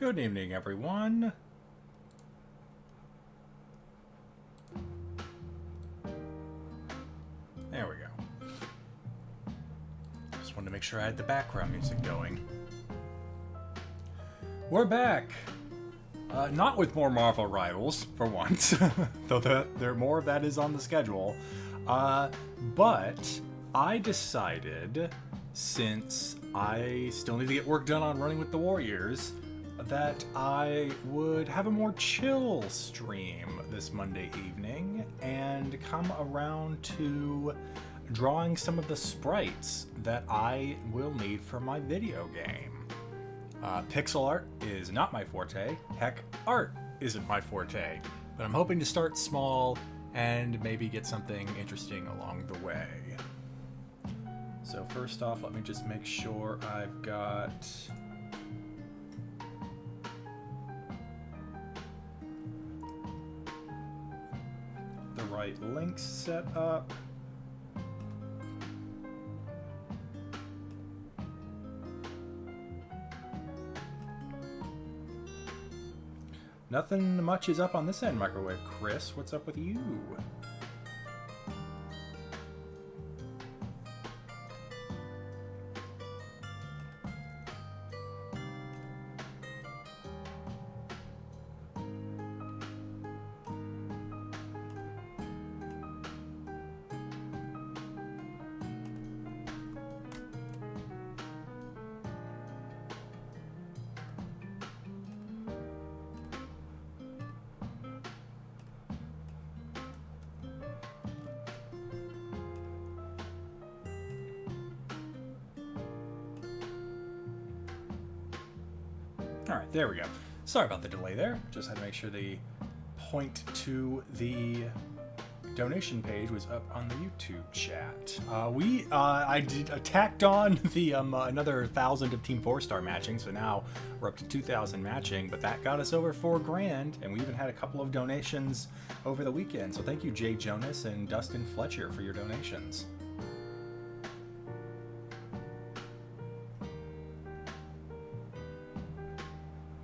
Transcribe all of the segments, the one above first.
Good evening, everyone. There we go. Just wanted to make sure I had the background music going. We're back. Not with more Marvel Rivals, for once, though there more of that is on the schedule. But I decided, since I still need to get work done on Running with the Warriors, that I would have a more chill stream this Monday evening and come around to drawing some of the sprites that I will need for my video game. Pixel art is not my forte. Heck, art isn't my forte. But I'm hoping to start small and maybe get something interesting along the way. So first off, let me just make sure I've got the right links set up. Nothing much is up on this end, Microwave Chris. What's up with you? Alright, there we go. Sorry about the delay there. Just had to make sure the point to the donation page was up on the YouTube chat. I tacked on the another 1,000 of Team 4-star matching, so now we're up to 2,000 matching, but that got us over $4,000, and we even had a couple of donations over the weekend. So thank you, Jay Jonas and Dustin Fletcher, for your donations.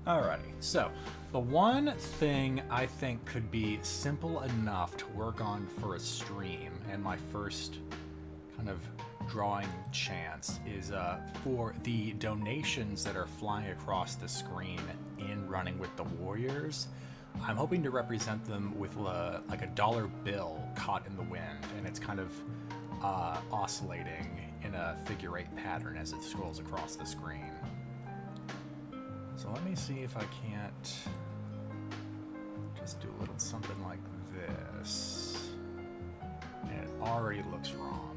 Alrighty, so the one thing I think could be simple enough to work on for a stream, and my first kind of drawing chance, is for the donations that are flying across the screen in Running with the Warriors. I'm hoping to represent them with like a dollar bill caught in the wind, and it's kind of oscillating in a figure-8 pattern as it scrolls across the screen. So let me see if I can't just do a little something like this. And it already looks wrong.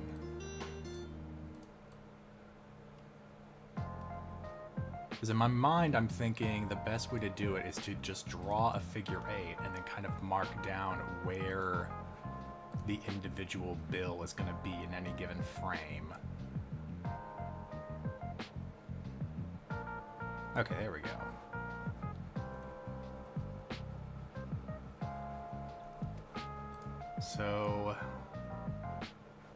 Because in my mind, I'm thinking the best way to do it is to just draw a figure-8 and then kind of mark down where the individual bill is going to be in any given frame. Okay, there we go. So,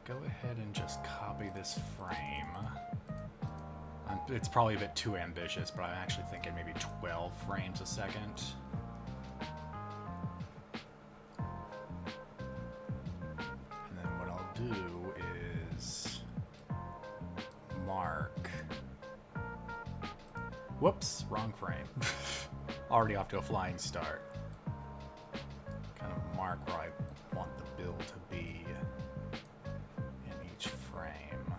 go ahead and just copy this frame. It's probably a bit too ambitious, but I'm actually thinking maybe 12 frames a second. And then what I'll do is mark... Whoops, wrong frame. Already off to a flying start. Kind of mark where I want the bill to be in each frame.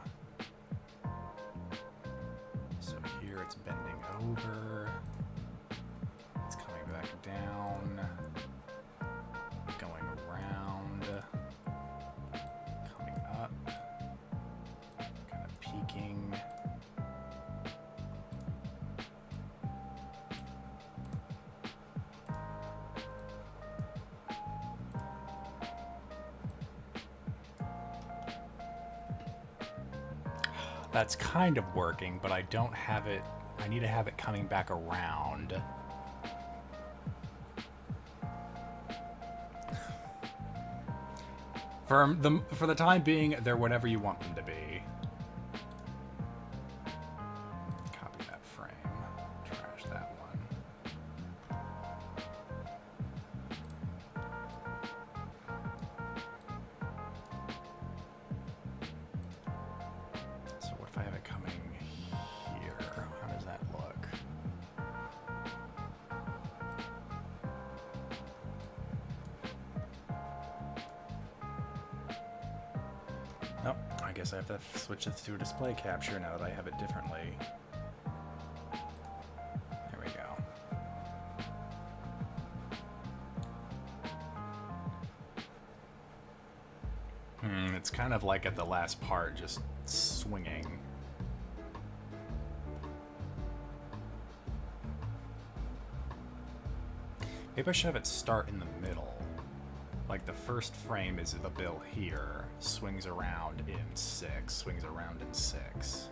So here it's bending over. It's coming back down. Going around. Coming up. Kind of peaking. That's kind of working, but I don't have it. I need to have it coming back around. For the time being, they're whatever you want them to be. Copy that frame. Trash that one. Oh, I guess I have to switch this to a display capture now that I have it differently. There we go. It's kind of like at the last part, just swinging. Maybe I should have it start in the middle. Like the first frame is the bill here, swings around in 6, swings around in 6.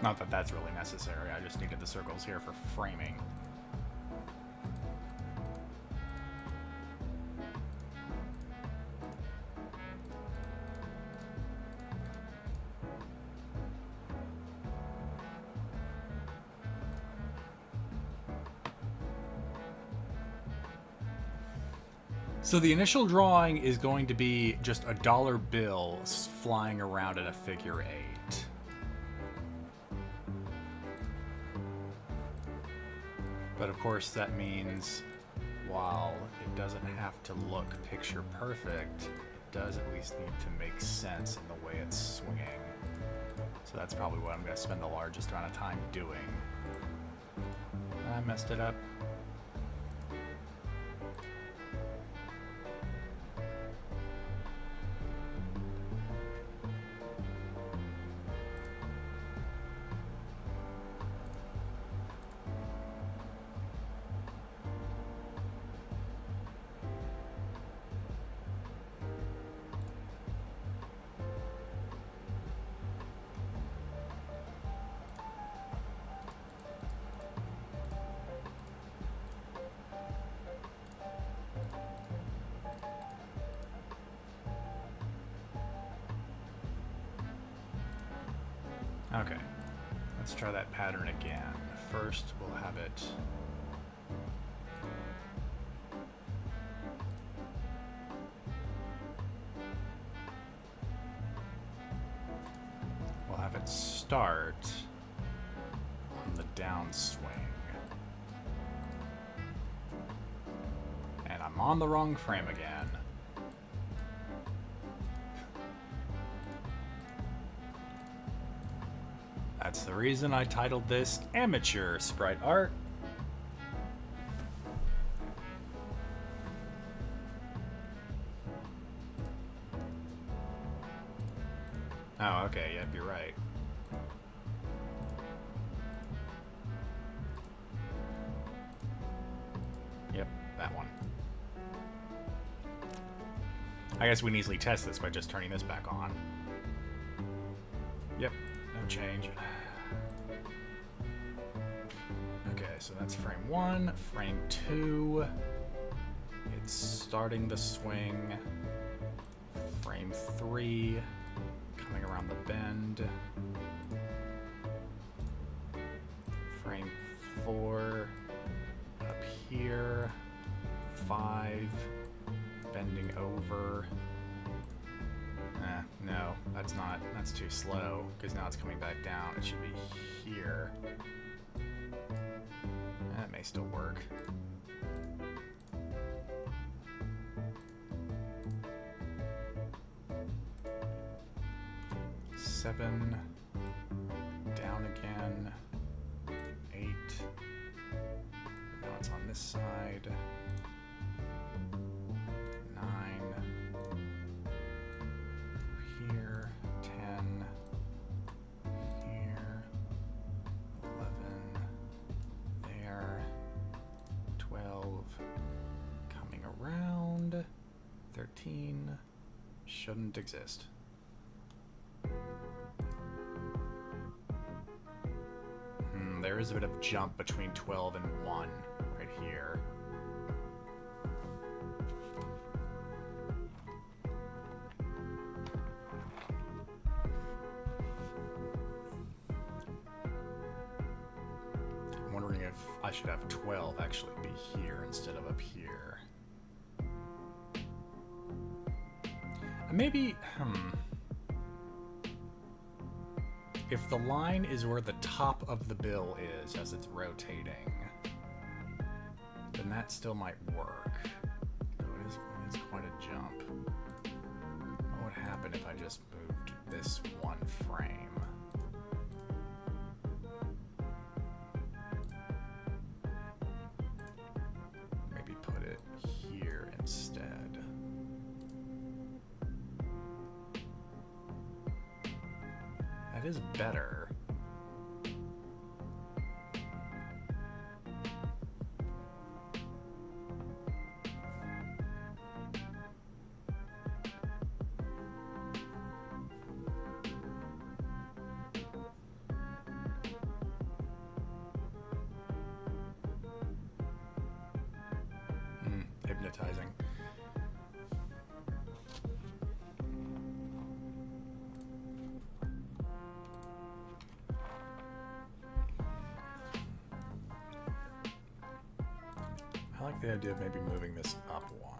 Not that that's really necessary, I just needed the circles here for framing. So the initial drawing is going to be just a dollar bill flying around in a figure 8. But of course that means while it doesn't have to look picture perfect, it does at least need to make sense in the way it's swinging. So that's probably what I'm going to spend the largest amount of time doing. I messed it up. Okay, let's try that pattern again. First, we'll have it start on the downswing. And I'm on the wrong frame again. That's the reason I titled this Amateur Sprite Art. Oh, okay, yep, you're right. Yep, that one. I guess we can easily test this by just turning this back on. Yep, no change. Okay, so that's frame 1. Frame 2, it's starting the swing. Frame 3, coming around the bend. Frame 4, up here. 5, bending over. No, that's too slow, because now it's coming back down. It should be here. That may still work. Seven, down again. 8. Now it's on this side. 9. Here. 10. Here. 11. There. 12. Coming around. 13. Shouldn't exist. There is a bit of jump between 12 and 1 right here. I should have 12 actually be here instead of up here. Maybe, if the line is where the top of the bill is as it's rotating, then that still might work. Though it is quite a jump. What would happen if I just moved this one frame? Maybe put it here instead. That is better. Hypnotizing. I like the idea of maybe moving this up one.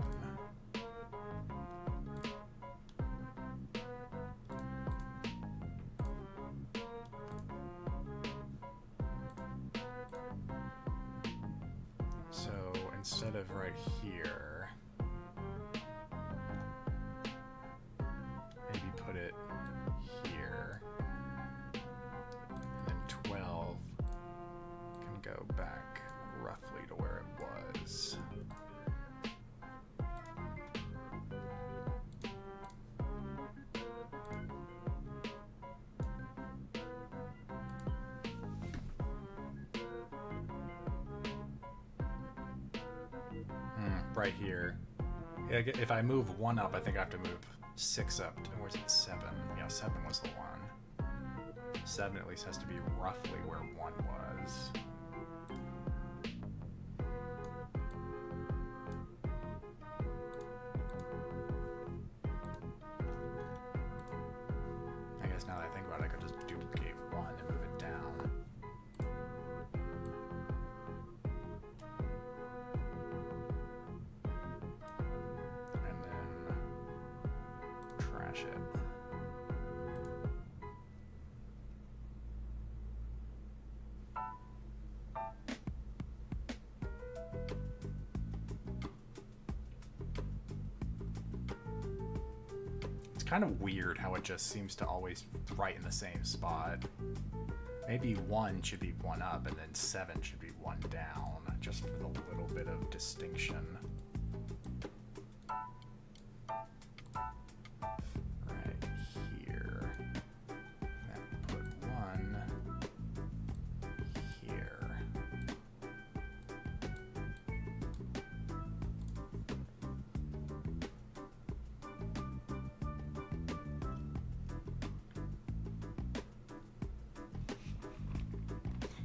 So instead of right here, maybe put it here. And then 12 can go back roughly to where it was. Right here. Yeah, if I move 1 up, I think I have to move 6 up. Where's it? 7. Yeah, 7 was the 1. 7 at least has to be roughly where 1 was. I guess now that I think about it, I could just duplicate 1 and move it down. And then trash it. Kind of weird how it just seems to always right in the same spot. Maybe 1 should be 1 up and then 7 should be 1 down, just for the little bit of distinction. Right here. Then put 1 here.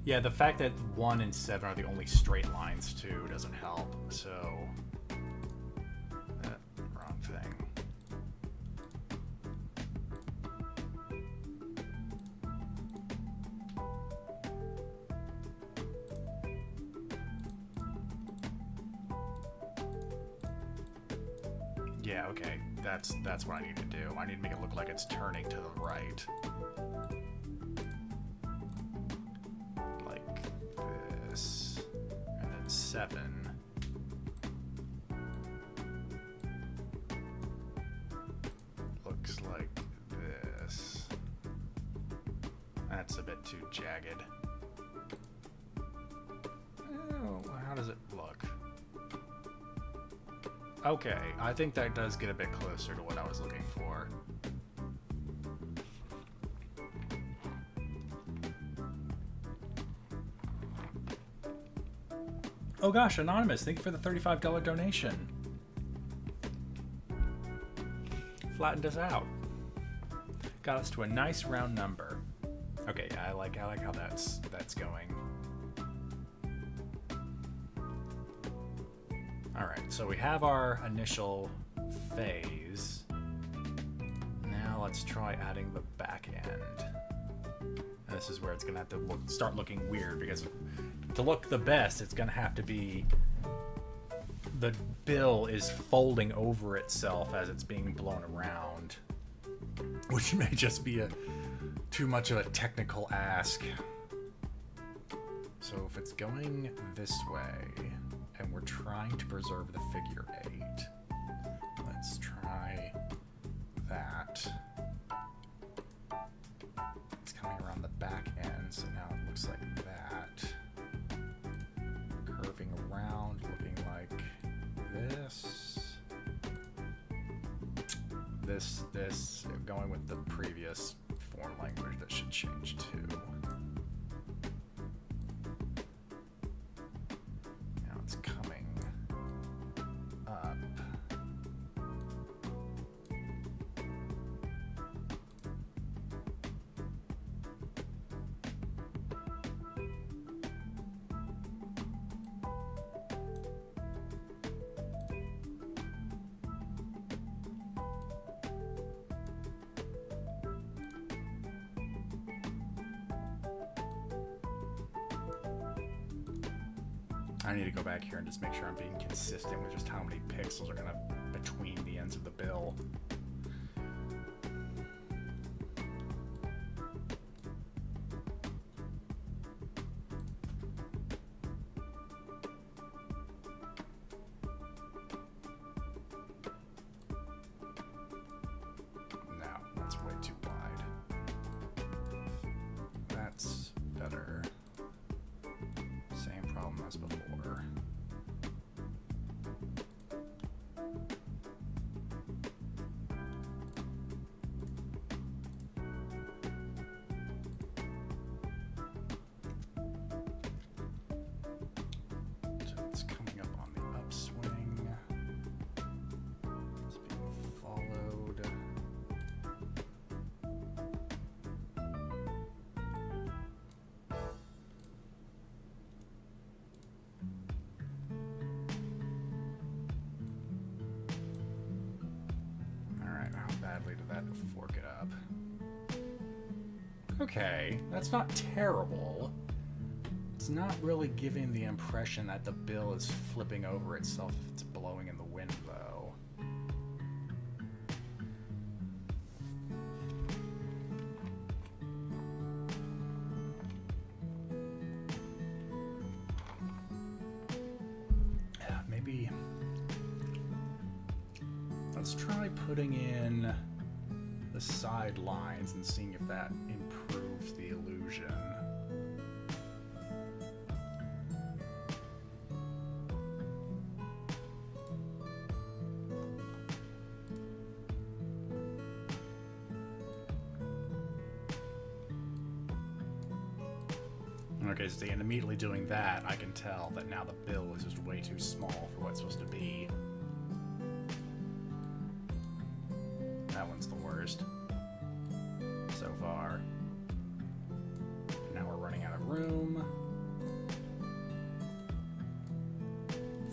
Yeah, the fact that 1 and 7 are the only straight lines too doesn't help, so... wrong thing. Yeah, okay, that's what I need to do. I need to make it look like it's turning to the right. And then 7. Looks like this. That's a bit too jagged. Oh, how does it look? Okay, I think that does get a bit closer to what I was looking for. Oh gosh, Anonymous, thank you for the $35 donation. Flattened us out. Got us to a nice round number. Okay, yeah, I like how that's going. Alright, so we have our initial phase. Now let's try adding the back end. And this is where it's gonna have to start looking weird, because to look the best, it's gonna have to be the bill is folding over itself as it's being blown around, which may just be too much of a technical ask. So if it's going this way, and we're trying to preserve the figure 8, let's try that. It's coming around the back end, so now it looks like that. Curving around, looking like this. This, going with the previous form language, that should change too. Now it's coming up. I need to go back here and just make sure I'm being consistent with just how many pixels are gonna between the ends of the bill. No, that's way too wide. That's better. Same problem as before. So it's coming up on the upswing. It's being followed. How badly did that fork it up? Okay, that's not terrible. It's not really giving the impression that the bill is flipping over itself if it's blowing in the wind, though. Maybe let's try putting in the side lines and seeing if that improves the illusion. Okay, so and immediately doing that, I can tell that now the bill is just way too small for what it's supposed to be. That one's the worst so far. Now we're running out of room.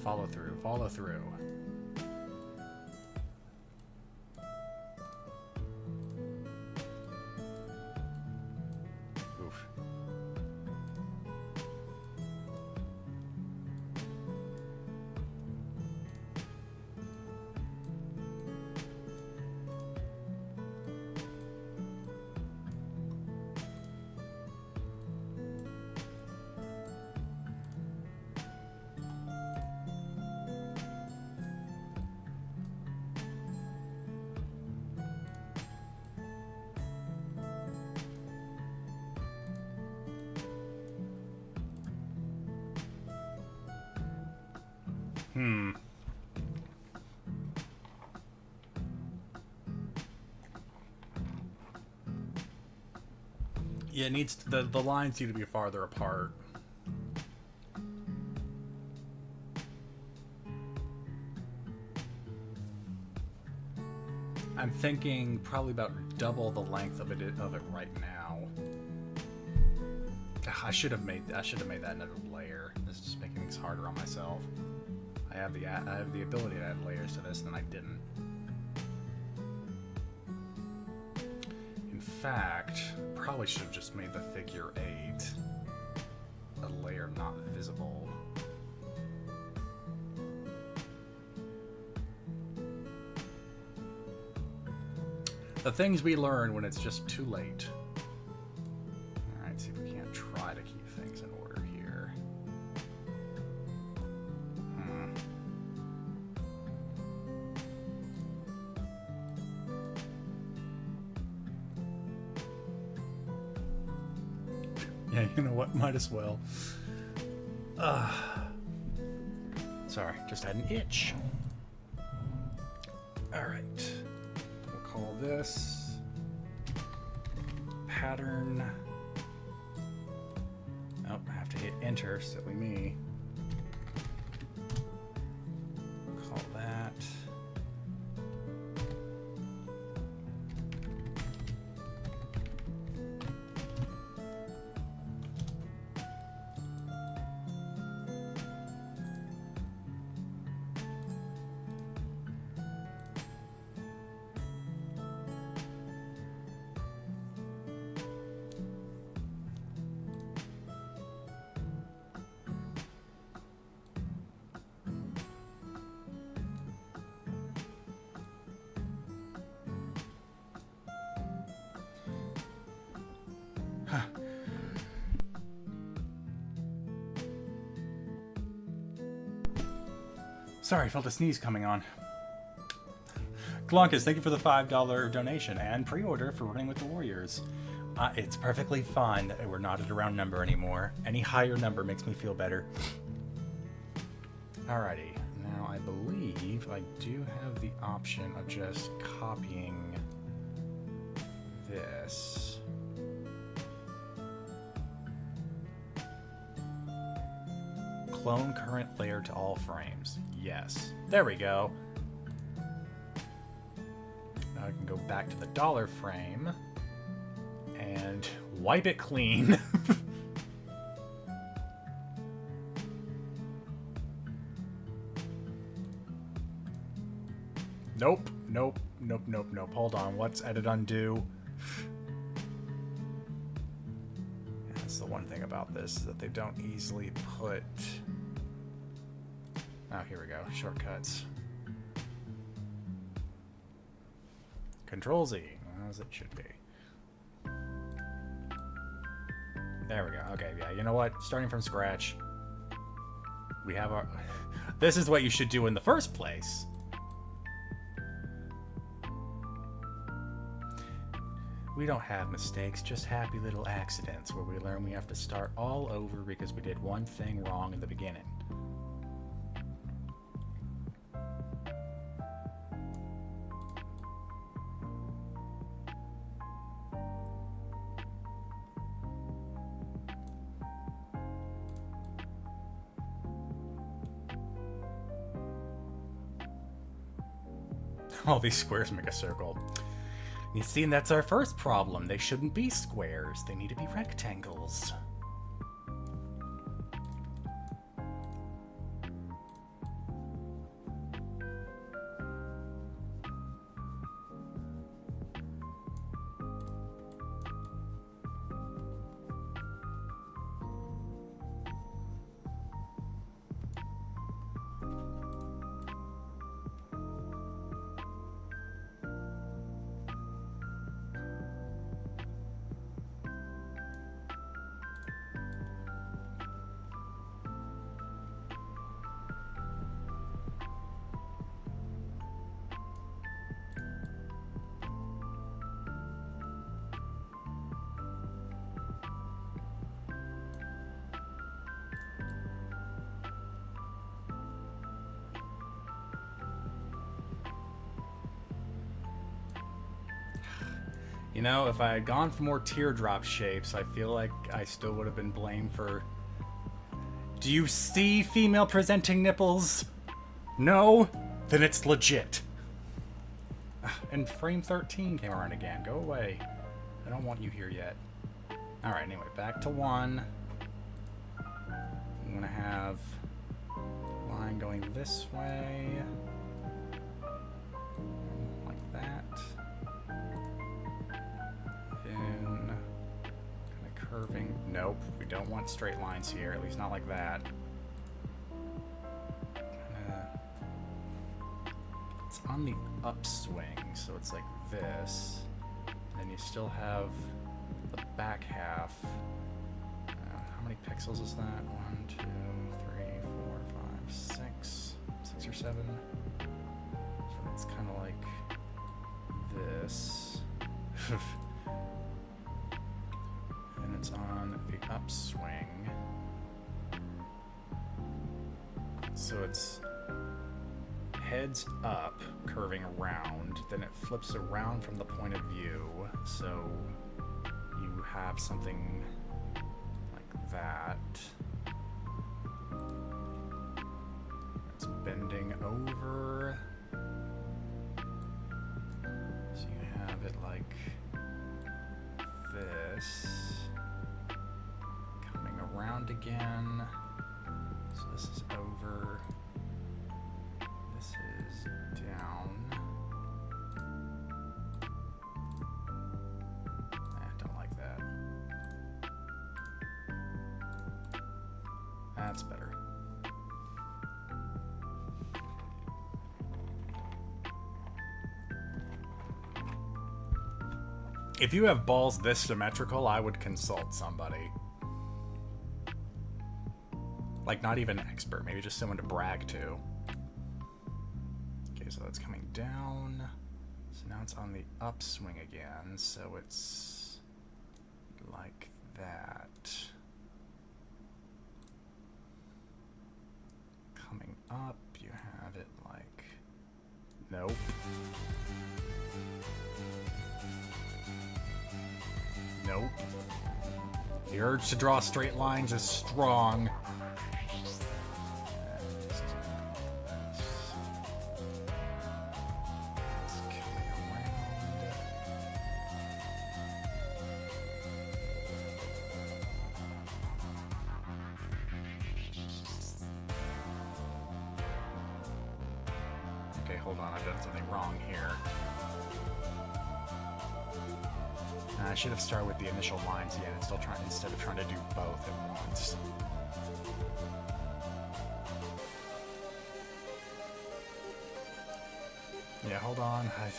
Follow through, follow through. Oof. Yeah, it needs the lines need to be farther apart. I'm thinking probably about double the length of it right now. I should have made that another layer. This is just making things harder on myself. I have the ability to add layers to this, and I didn't. In fact, probably should have just made the figure 8 a layer not visible. The things we learn when it's just too late. Alright, see if we can't try to keep things in order here. Yeah, you know what? Might as well. Sorry, just had an itch. Alright. We'll call this pattern. Oh, I have to hit enter, silly me. Call that. Sorry, I felt a sneeze coming on. Glonkus, thank you for the $5 donation and pre-order for Running with the Warriors. It's perfectly fine that we're not at a round number anymore. Any higher number makes me feel better. Alrighty, now I believe I do have the option of just copying this. Clone current layer to all frames. Yes. There we go. Now I can go back to the dollar frame and wipe it clean. Nope. Nope. Nope. Nope. Nope. Hold on. What's edit undo? That's the one thing about this, is that they don't easily put... Oh, here we go. Shortcuts. Control Z, as it should be. There we go. Okay, yeah, you know what? Starting from scratch. We have our... This is what you should do in the first place. We don't have mistakes, just happy little accidents where we learn we have to start all over because we did one thing wrong in the beginning. All these squares make a circle. You see, and that's our first problem. They shouldn't be squares. They need to be rectangles. You know, if I had gone for more teardrop shapes, I feel like I still would have been blamed for... Do you see female presenting nipples? No? Then it's legit. And frame 13 came around again. Go away. I don't want you here yet. Alright, anyway, back to 1. I'm gonna have line going this way. Like that. curving. Nope, we don't want straight lines here, at least not like that. It's on the upswing, so it's like this. And then you still have the back half. How many pixels is that? 1, 2, 3, 4, 5, 6. 6 or 7. So it's kind of like this. And it's on the upswing. So it's heads up, curving around, then it flips around from the point of view, so you have something like that. It's bending over, so you have it like this, coming around again, so this is over. This is down. Don't like that. That's better. If you have balls this symmetrical, I would consult somebody. Like, not even an expert, maybe just someone to brag to. So that's coming down. So now it's on the upswing again. So it's like that. Coming up, you have it like... Nope. Nope. The urge to draw straight lines is strong. Hold on, I've done something wrong here. I should have started with the initial lines again instead of trying to do both at once. Yeah, hold on. I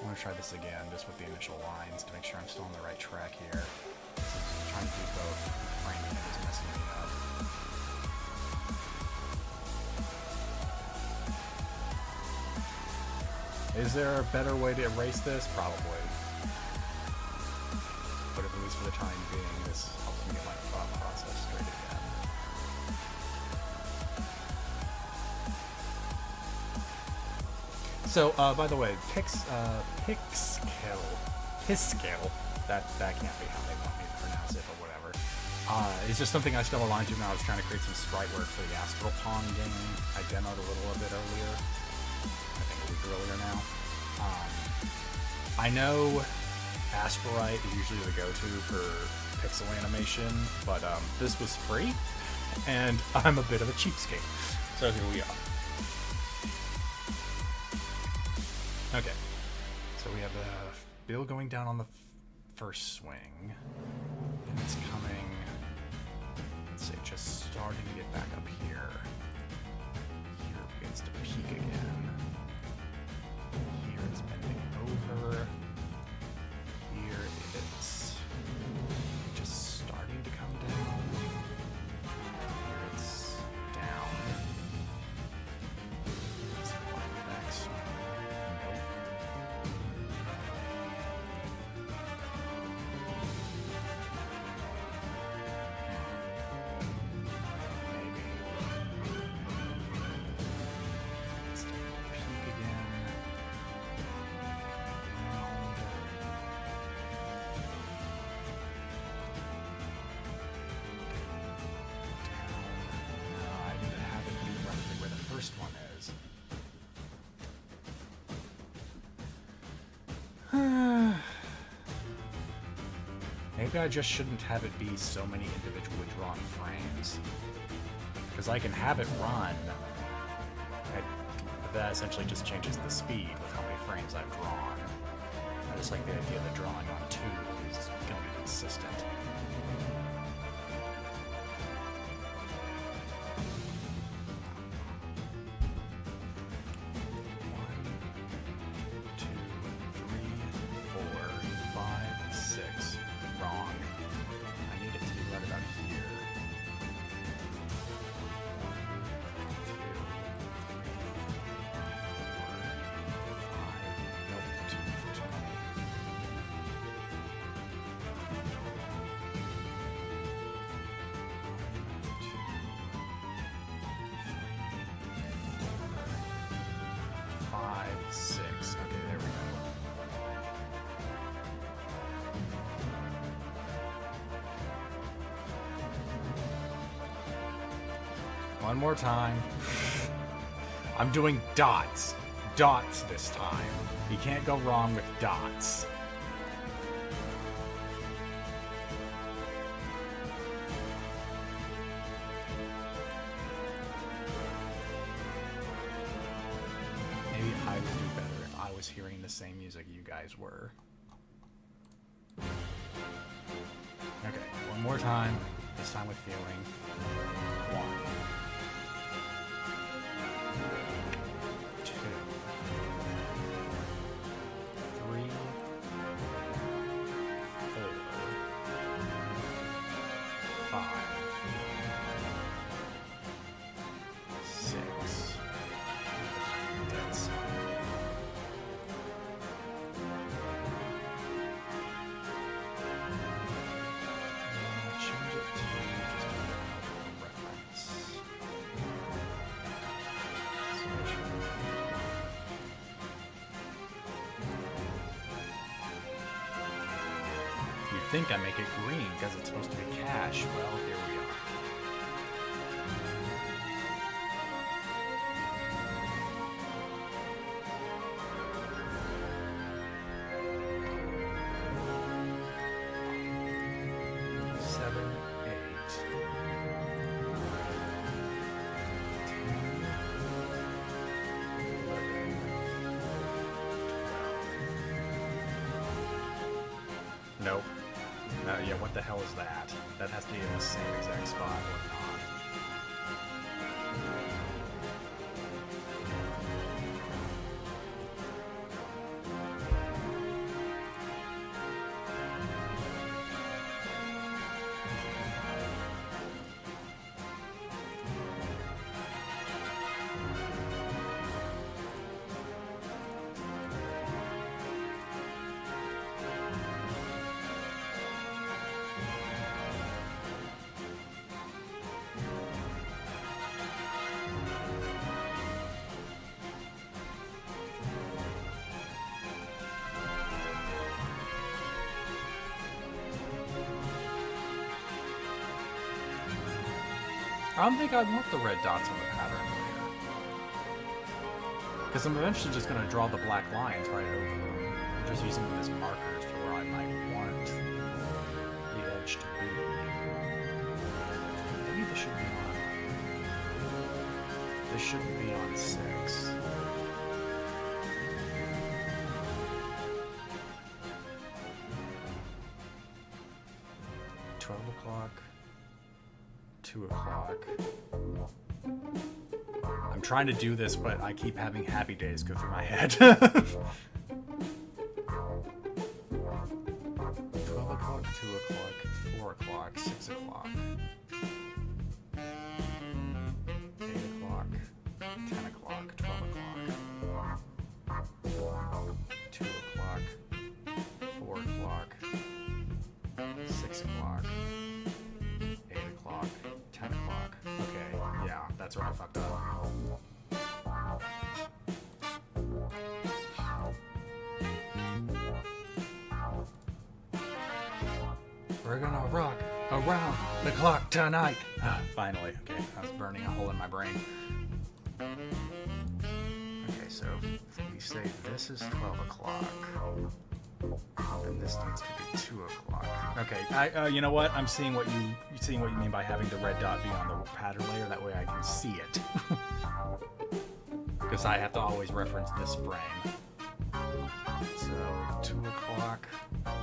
want to try this again, just with the initial lines, to make sure I'm still on the right track here. I'm trying to do both. Framing it is messing me up. Is there a better way to erase this? Probably. But at least for the time being, this helps me get my thought process straight again. So, by the way, Piskel, that can't be how they want me to pronounce it, but whatever. It's just something I still aligned to when I was trying to create some sprite work for the Astral Pond game I demoed a little bit earlier. I think a week earlier now. I know Asperite is usually the go-to for pixel animation, but this was free, and I'm a bit of a cheapskate. So here we are. Okay, so we have the bill going down on the first swing, and it's coming, let's say, just starting to get back up here. Here it begins to peak again. Here it's bending over. Here it's just starting to come down. Here it's down. Let's find the next one. Nope. Maybe. It's starting to peak again. First one is. Maybe I just shouldn't have it be so many individually drawn frames. Because I can have it run. But that essentially just changes the speed with how many frames I've drawn. I just like the idea that drawing on two is going to be consistent. One more time. I'm doing dots. Dots this time. You can't go wrong with dots. Maybe I would do better if I was hearing the same music you guys were. Okay, one more time. This time with feeling. 1, 2, 3, 4, 5, 6. Dead silent. Change it to just a reference. You'd think I make it green because it's supposed to be cash. Well, here we are. Nope. Yeah, what the hell is that? That has to be in the same exact spot or not. I don't think I want the red dots on the pattern layer. Because I'm eventually just going to draw the black lines right over them. I'm just using them as markers for where I might want the edge to be. Maybe this should be on... This shouldn't be on 6. O'clock, 2 o'clock. I'm trying to do this, but I keep having happy days go through my head. 12 o'clock, 2 o'clock, 4 o'clock, 6 o'clock, 8 o'clock, 10 o'clock, 12 o'clock, 2 o'clock, 4 o'clock, 6 o'clock, 8 o'clock, 10 o'clock. Okay, yeah, that's where I fucked up. We're gonna rock around the clock tonight. Finally. Okay, I was burning a hole in my brain. Okay, so if we say this is 12 o'clock, then this needs to be 2 o'clock. Okay, you know what? I'm seeing what you mean by having the red dot be on the pattern layer. That way I can see it. Because I have to always reference this frame. So 2 o'clock, 4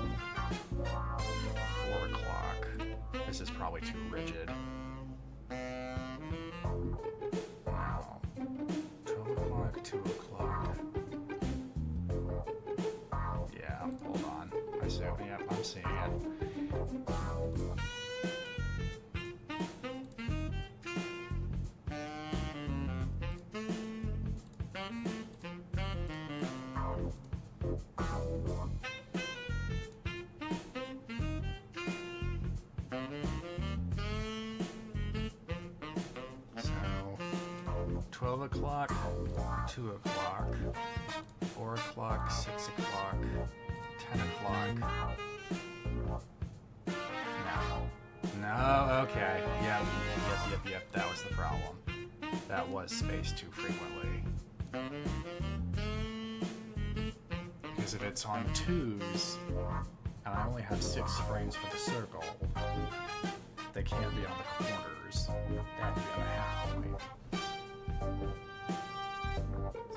o'clock. This is probably too rigid. Now, 12 o'clock, 2 o'clock. Yeah, hold on. I see. Yep, I'm seeing it. So, 12 o'clock, 2 o'clock, 4 o'clock, 6 o'clock, 10 o'clock. No. No, okay. Yep, that was the problem. That was spaced too frequently. Because if it's on 2s, and I only have 6 frames for the circle, they can't be on the corners. They have to be on a half point.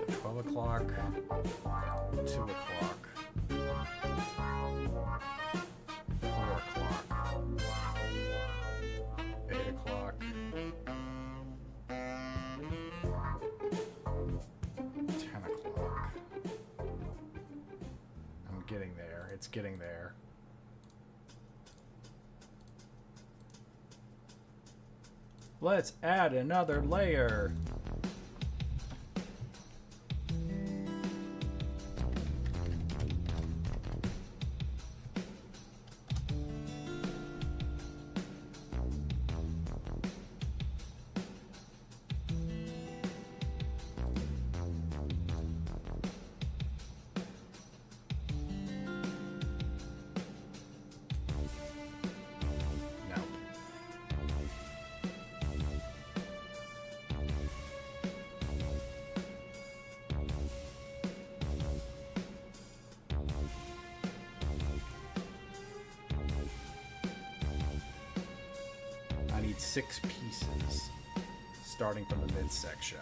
So 12 o'clock, 2 o'clock, 4 o'clock, 8 o'clock, 10 o'clock. I'm getting there. It's getting there. Let's add another layer. I need 6 pieces, starting from the midsection.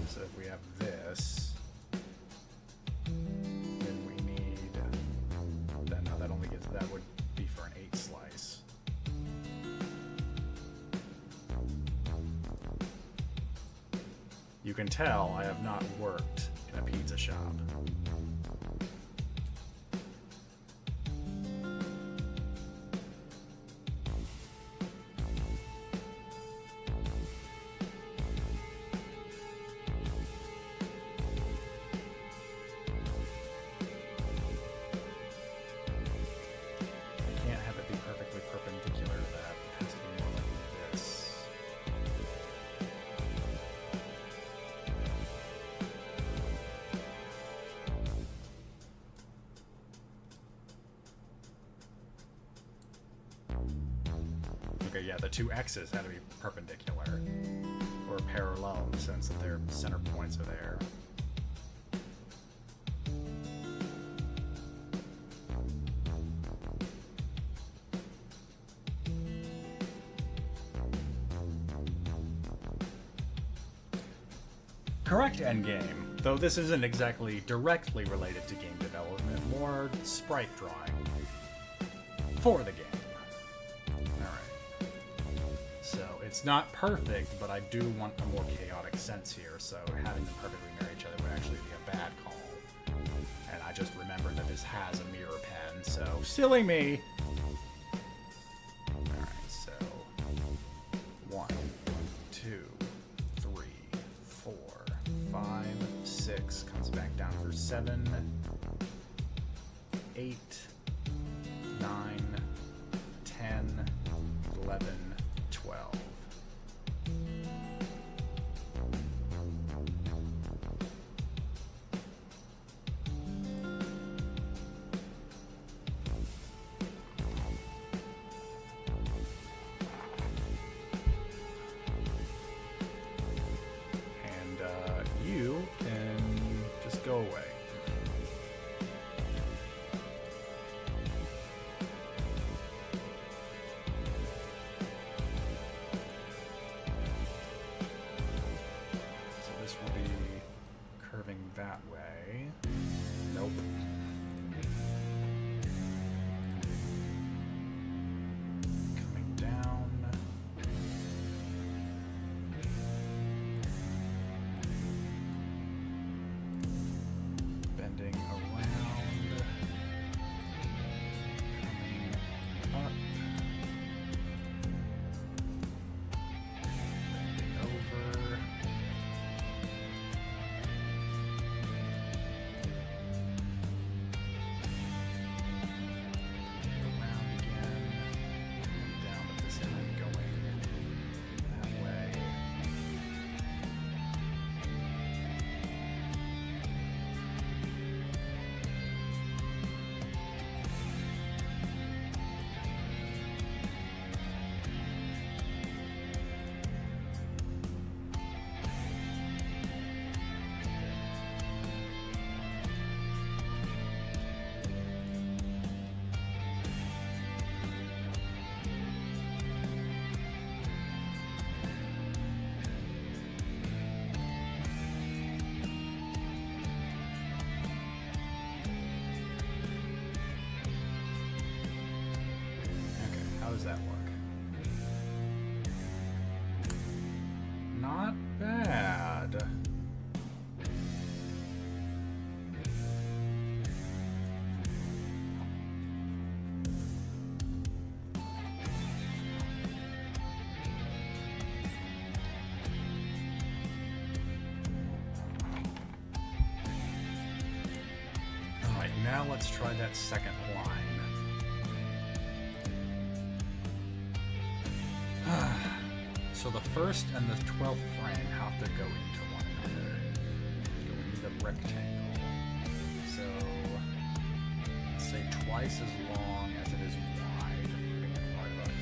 So if we have this, then we need, then no, that only gets, that would be for an 8 slice. You can tell I have not worked in a pizza shop. Yeah, the 2 X's had to be perpendicular, or parallel in the sense that their center points are there. Correct endgame, though this isn't exactly directly related to game development, more sprite drawing for the game. It's not perfect, but I do want a more chaotic sense here, so having them perfectly mirror each other would actually be a bad call. And I just remembered that this has a mirror pen, so silly me! Alright, so 1, 2, 3, 4, 5, 6, comes back down for 7, 8, 9, 10, 11, 12. You can just go away. So this will be curving that way. Nope. Coming down. Bending around, coming up, bending over, around again, coming down at this end, going that way. that look? Not bad. Alright, now let's try that second line. So the first and the 12th frame have to go into one another. So we need a rectangle. So let's say twice as long as it is wide. I'm putting it right about here.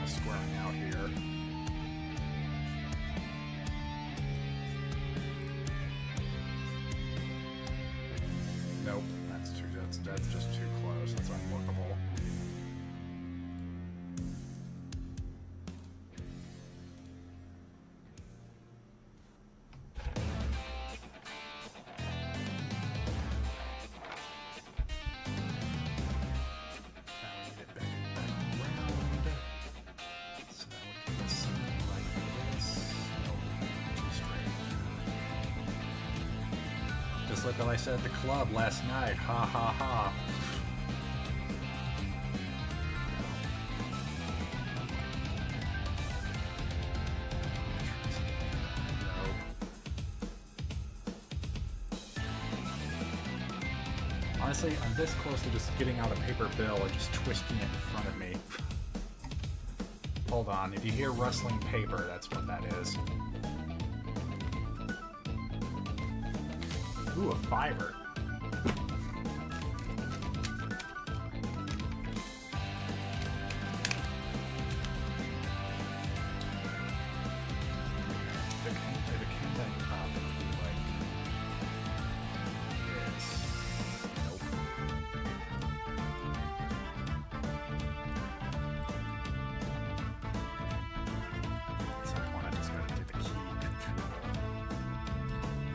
Squaring out here. Nope, that's just too close. That's unworkable. Just like what I said at the club last night. Ha ha ha. Honestly, I'm this close to just getting out a paper bill and just twisting it in front of me. Hold on, if you hear rustling paper, that's what that is. Ooh, a fiber.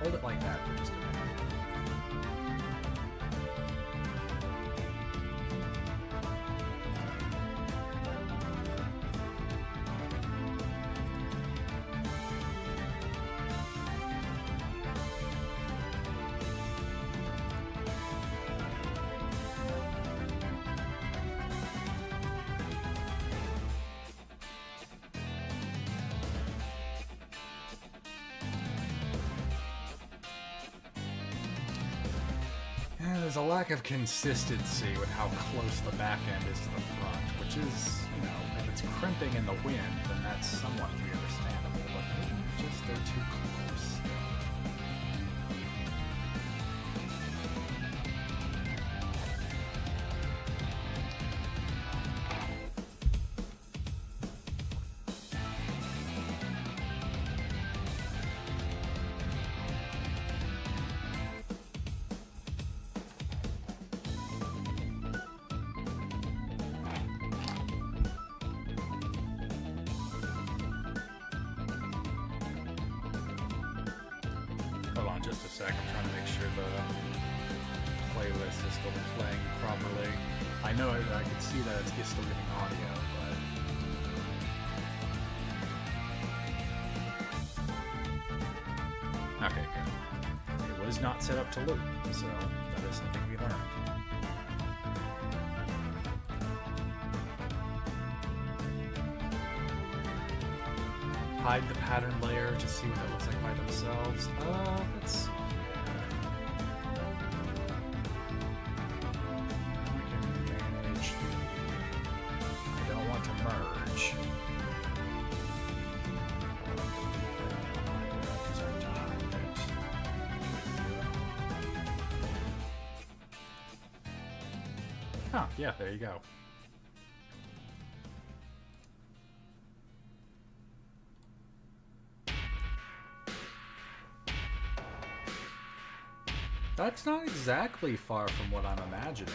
Hold it like that for just a minute. There's a lack of consistency with how close the back end is to the front, which is, you know, if it's crimping in the wind, then that's somewhat understandable, but maybe just they're too close. Hold on just a sec, I'm trying to make sure the playlist is still playing properly. I know I can see that it's still getting audio, but... Okay, good. It was not set up to loop, so that is something we learned. Hide the pattern layer to see what that looks like by themselves. Let's see here. We can manage the... I don't want to merge. Huh, yeah, there you go. That's not exactly far from what I'm imagining.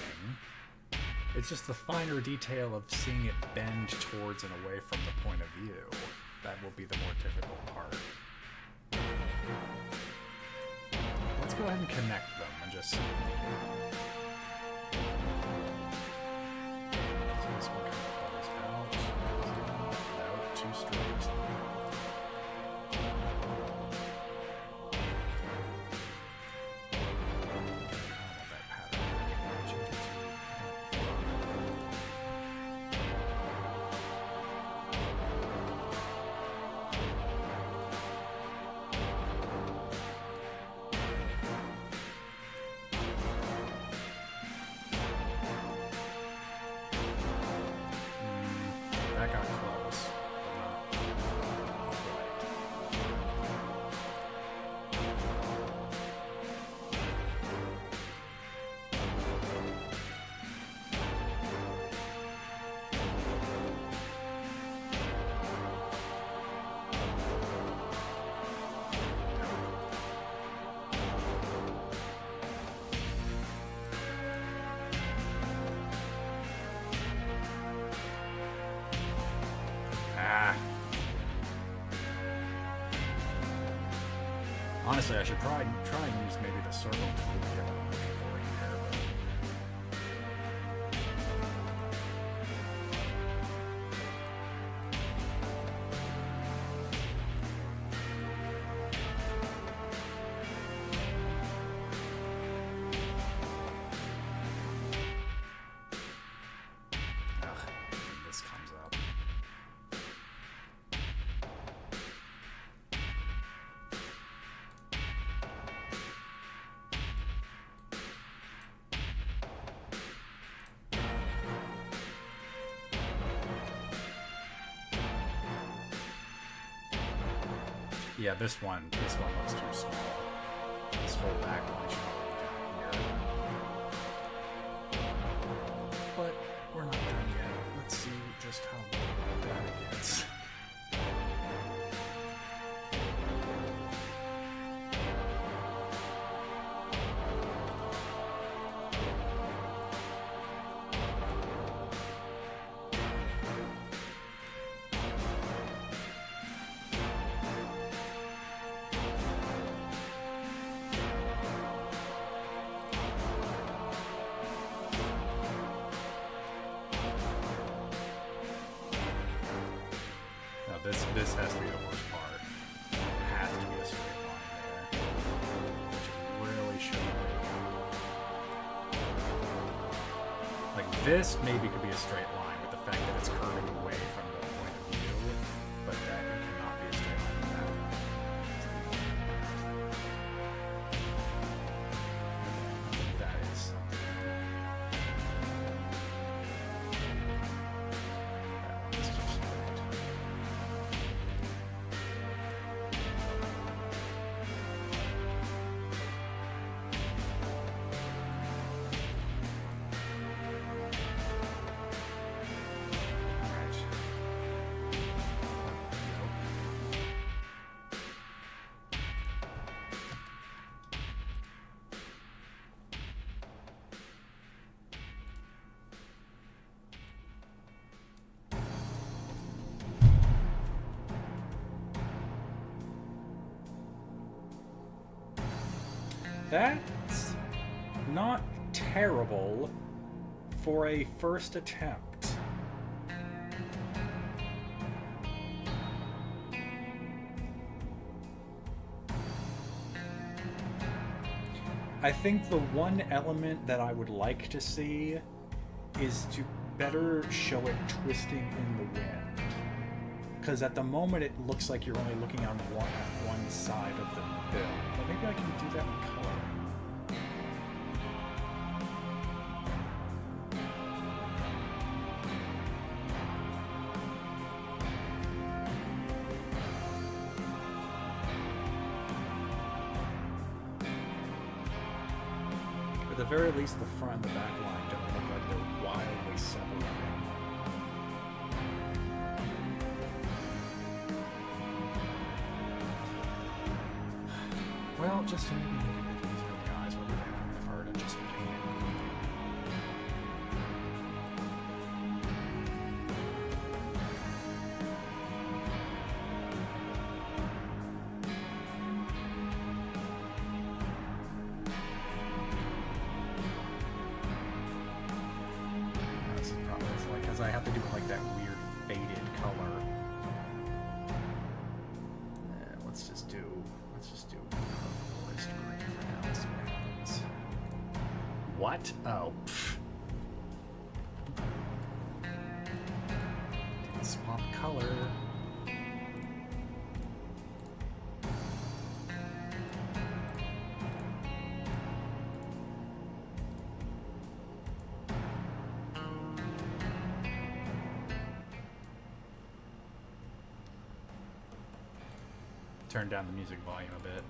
It's just the finer detail of seeing it bend towards and away from the point of view. That will be the more difficult part. Let's go ahead and connect them and just see. So this one kind of bubbles out. Out, too straight. Honestly, I should try and use maybe the circle to get what I'm looking for here, but... Ugh, this comes up. Yeah, this one looks too small. This whole back line should be down here. But we're not done yet. Let's see just how bad it gets. This has to be the worst part. It has to be a straight line there. Which it really shouldn't be. Like this maybe could be a straight line with the fact that it's curving away from the point of view, but that it cannot be a straight line with that. That is something. That one is just straight. That's not terrible for a first attempt. I think the one element that I would like to see is to better show it twisting in the wind. Because at the moment it looks like you're only looking on one side of the bill. But maybe I can do that in color. At the very least, the front and the back line don't look like they're wildly separating. Well, just to maybe make it easier on the eyes, what would happen? because I have to do it like that weird faded color. Let's just do forest green for now. Let's see what happens. What? Oh. Pfft. Didn't swap color. Turn down the music volume a bit.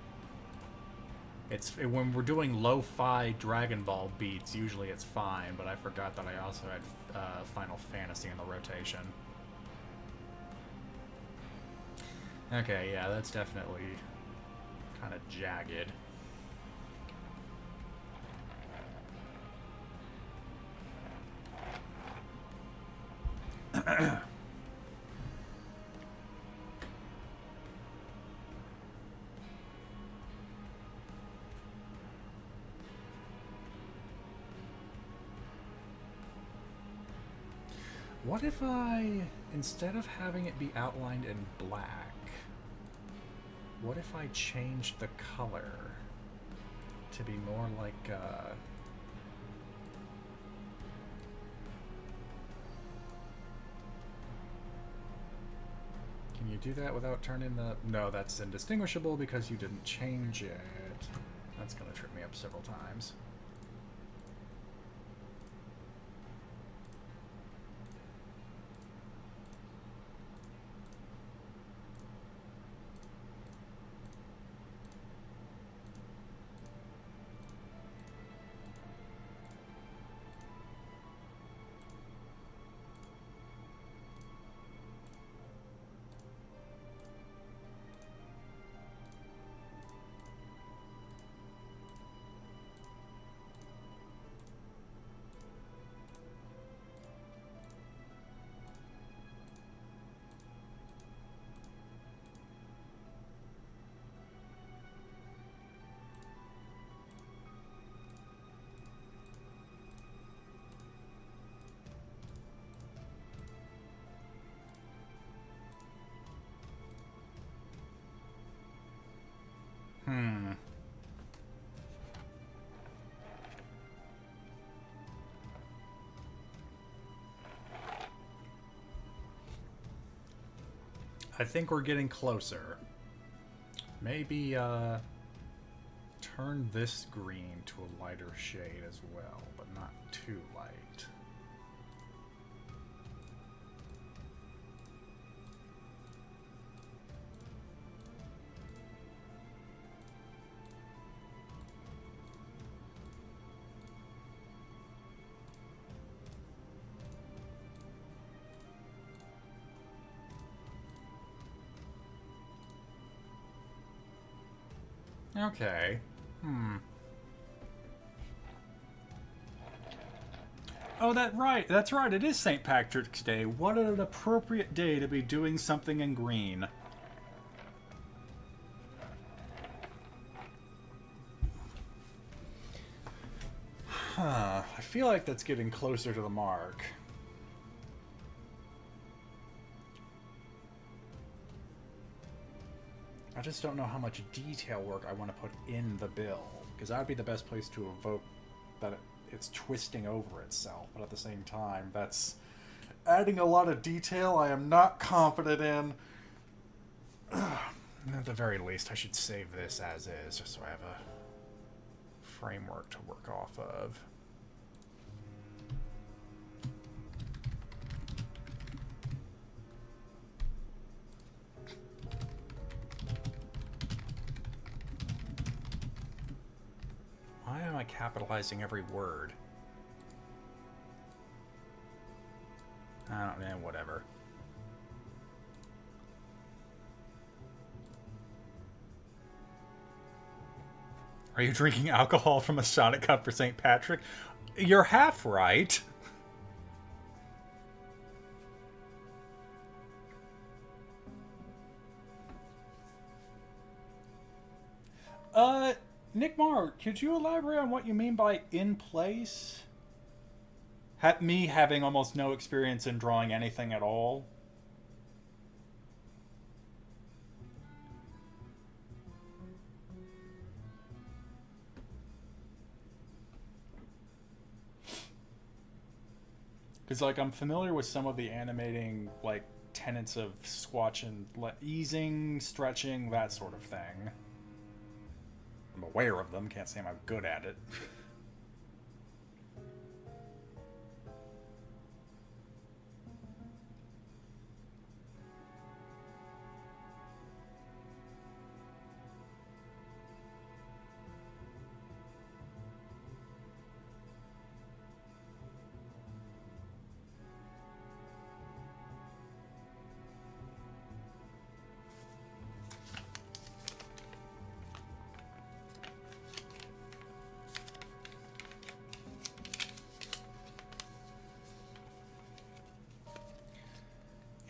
When we're doing lo-fi Dragon Ball beats, usually it's fine, but I forgot that I also had Final Fantasy in the rotation. Okay, yeah, that's definitely kind of jagged. What if I, instead of having it be outlined in black, what if I changed the color to be more like, can you do that without turning the... No, that's indistinguishable because you didn't change it. That's gonna trip me up several times. I think we're getting closer. Maybe turn this green to a lighter shade as well, but not too light. Okay. Oh, that's right. It is St. Patrick's Day. What an appropriate day to be doing something in green. I feel like that's getting closer to the mark. I just don't know how much detail work I want to put in the bill, because that would be the best place to evoke that it's twisting over itself, but at the same time, that's adding a lot of detail I am not confident in. At the very least, I should save this as is, just so I have a framework to work off of. Why am I capitalizing every word? I don't know, whatever. Are you drinking alcohol from a Sonic cup for St. Patrick? You're half right. Nick Marr, could you elaborate on what you mean by in place? Me having almost no experience in drawing anything at all. Because, like, I'm familiar with some of the animating, like, tenets of squatch and easing, stretching, that sort of thing. I'm aware of them, can't say I'm good at it.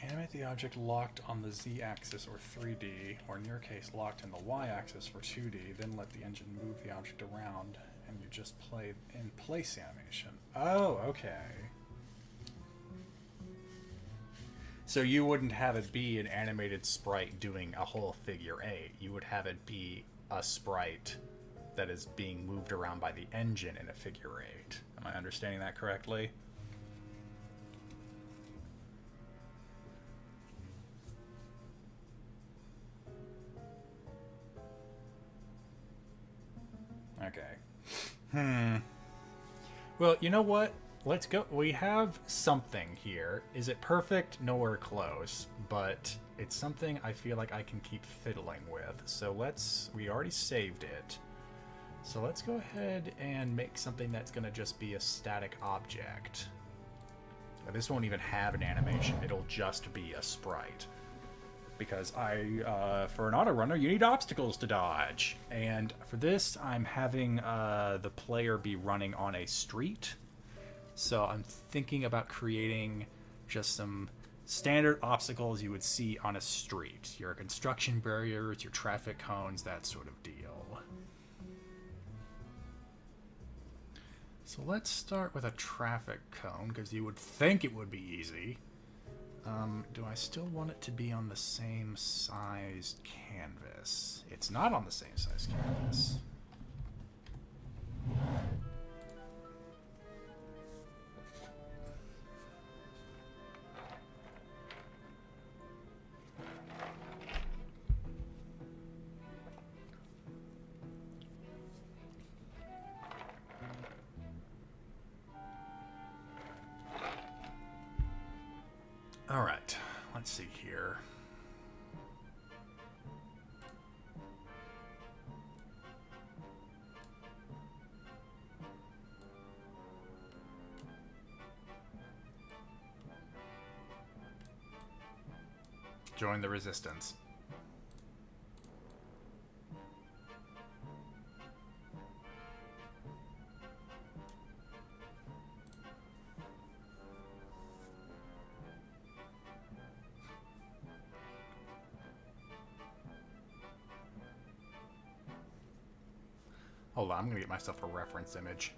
Animate the object locked on the Z-axis or 3D, or in your case locked in the Y-axis for 2D, then let the engine move the object around, and you just play in place animation. Oh, okay. So you wouldn't have it be an animated sprite doing a whole figure 8. You would have it be a sprite that is being moved around by the engine in a figure 8. Am I understanding that correctly? Okay. Well, you know what? Let's go. We have something here. Is it perfect? Nowhere close. But it's something I feel like I can keep fiddling with. So we already saved it. So let's go ahead and make something that's going to just be a static object. Now, this won't even have an animation. It'll just be a sprite. Because for an auto runner, you need obstacles to dodge. And for this, I'm having the player be running on a street. So I'm thinking about creating just some standard obstacles you would see on a street. Your construction barriers, your traffic cones, that sort of deal. So let's start with a traffic cone, because you would think it would be easy. Do I still want it to be on the same sized canvas? It's not on the same size canvas. All right, let's see here. Join the resistance. Hold on, I'm gonna get myself a reference image.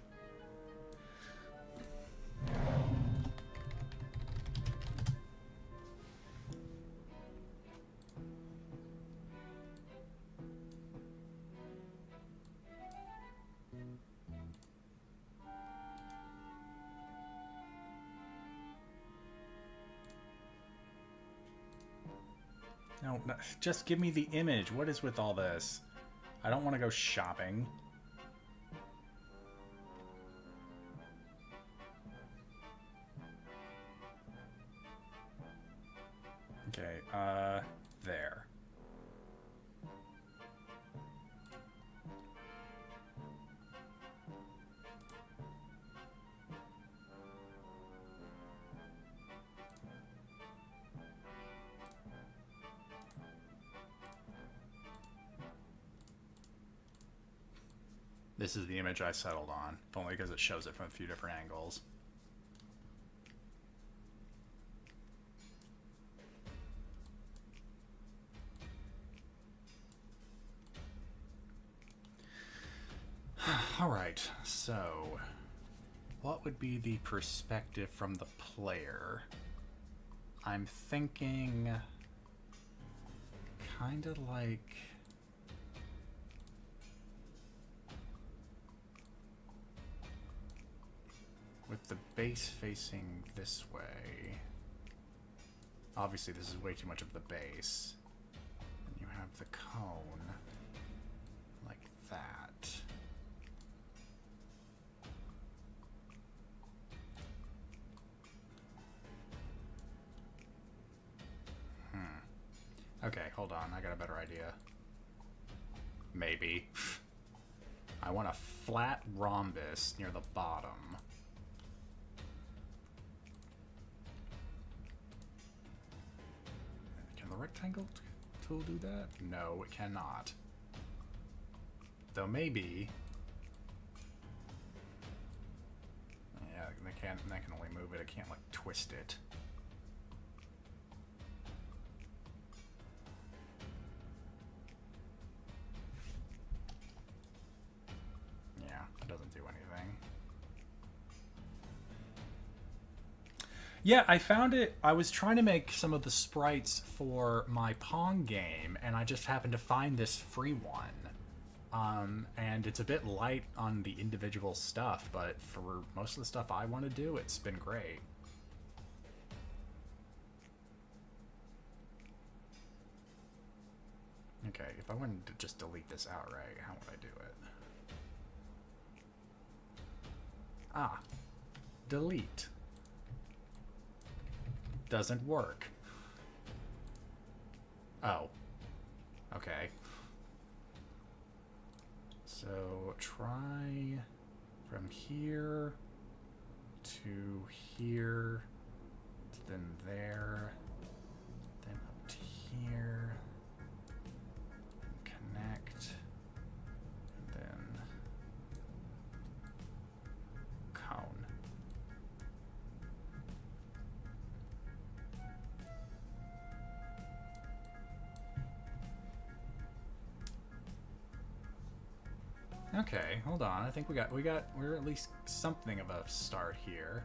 No, just give me the image. What is with all this? I don't want to go shopping. Okay, there. This is the image I settled on, only because it shows it from a few different angles. All right, so what would be the perspective from the player? I'm thinking kind of like with the base facing this way. Obviously this is way too much of the base. And you have the cone like that. Okay, hold on. I got a better idea. Maybe. I want a flat rhombus near the bottom. Can the rectangle tool do that? No, it cannot. Though maybe... Yeah, they can only move it. It can't, like, twist it. Doesn't do anything. Yeah, I found it. I was trying to make some of the sprites for my Pong game, and I just happened to find this free one. And it's a bit light on the individual stuff, but for most of the stuff I want to do, it's been great. Okay, if I wanted to just delete this outright, how would I do it? Ah, delete. Doesn't work. Oh. Okay. So try from here to here, then there, then up to here, connect, and then cone. Okay, hold on. I think we're at least something of a start here.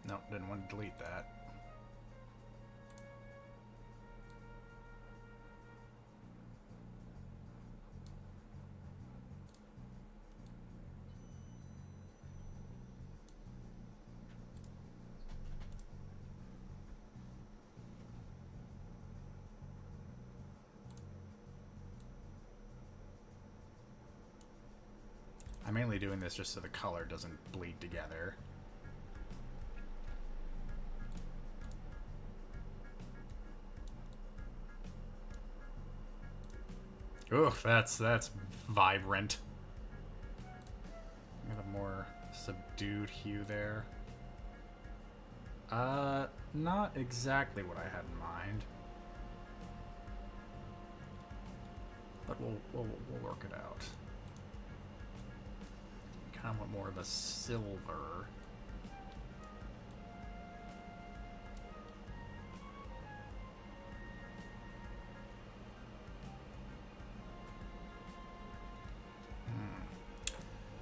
Nope, didn't want to delete that. I'm mainly doing this just so the color doesn't bleed together. Oof, that's vibrant. Got a more subdued hue there. Not exactly what I had in mind. But we'll work it out. Kind of want more of a silver.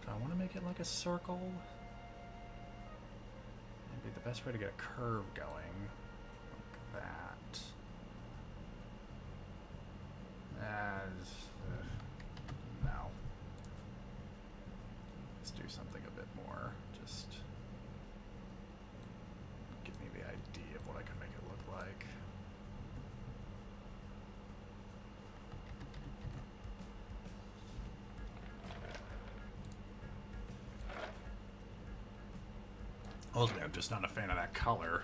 Do I want to make it like a circle? Maybe the best way to get a curve going. Like that. No. Let's do something a bit more. Just give me the idea of what I can make it look like. Ultimately, I'm just not a fan of that color.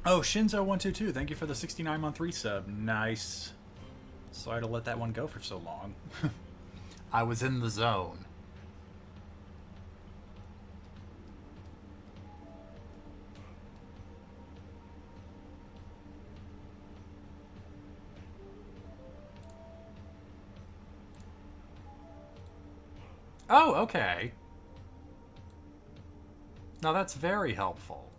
Oh, Shinzo122, thank you for the 69-month resub. Nice. Sorry to let that one go for so long. I was in the zone. Oh, okay. Now that's very helpful.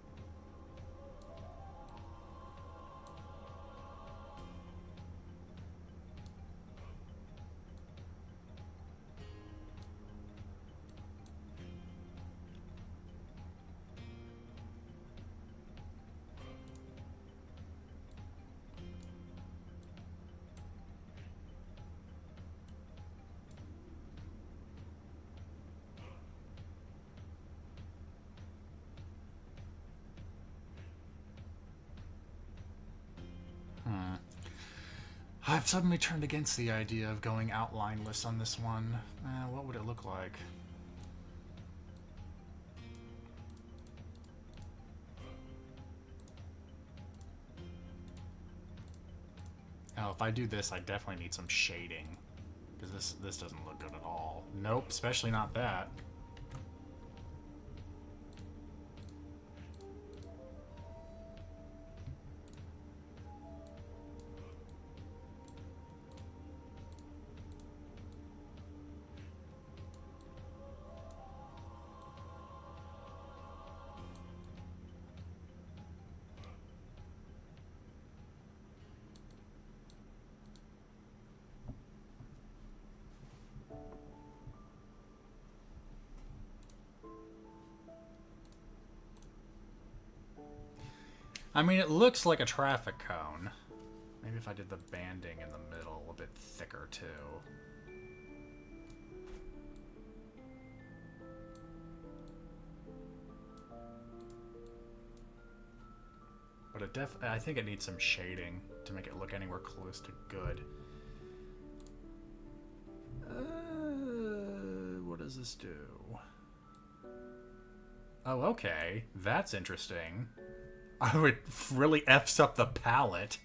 I've suddenly turned against the idea of going outlineless on this one. What would it look like? Oh, if I do this, I definitely need some shading. Because this doesn't look good at all. Nope, especially not that. I mean, it looks like a traffic cone. Maybe if I did the banding in the middle a bit thicker, too. But I think it needs some shading to make it look anywhere close to good. What does this do? Oh, okay. That's interesting. Oh, it really F's up the palette.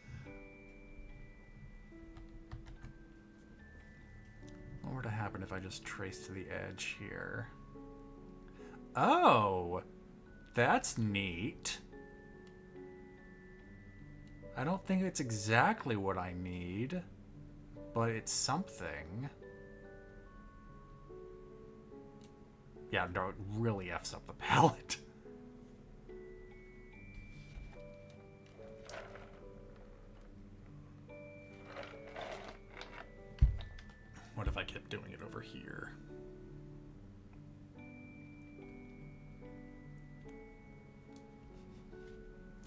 What were to happen if I just trace to the edge here? Oh, that's neat. I don't think it's exactly what I need, but it's something. Yeah, no, it really F's up the palette. What if I kept doing it over here?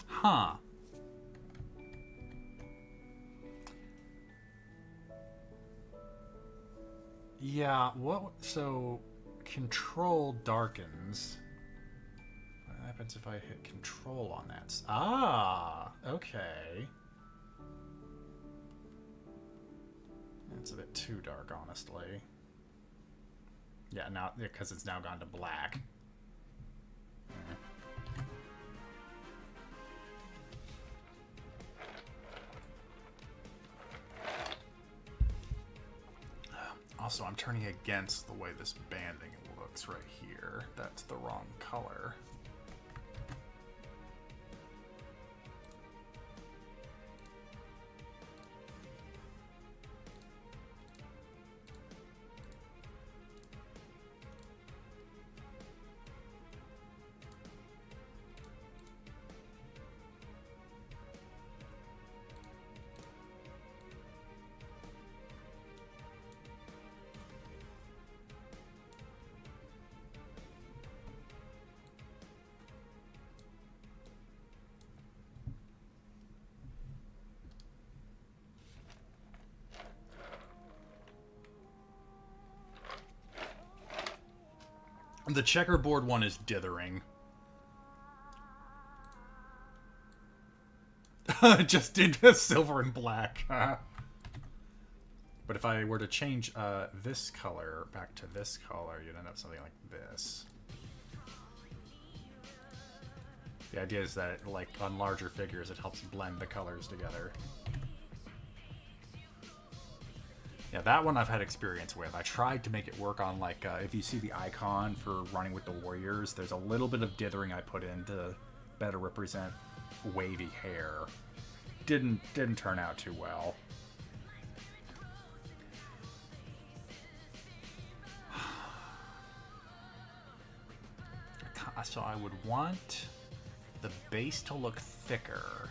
Huh. Yeah, so control darkens. What happens if I hit control on that? Ah, okay. It's a bit too dark, honestly. Yeah, now, because it's now gone to black. Also, I'm turning against the way this banding looks right here. That's the wrong color. The checkerboard one is dithering. Just did the silver and black. But if I were to change this color back to this color, you'd end up something like this. The idea is that, like, on larger figures, it helps blend the colors together. Yeah, that one I've had experience with. I tried to make it work on, like, if you see the icon for running with the warriors, there's a little bit of dithering I put in to better represent wavy hair. Didn't turn out too well. So I would want the base to look thicker.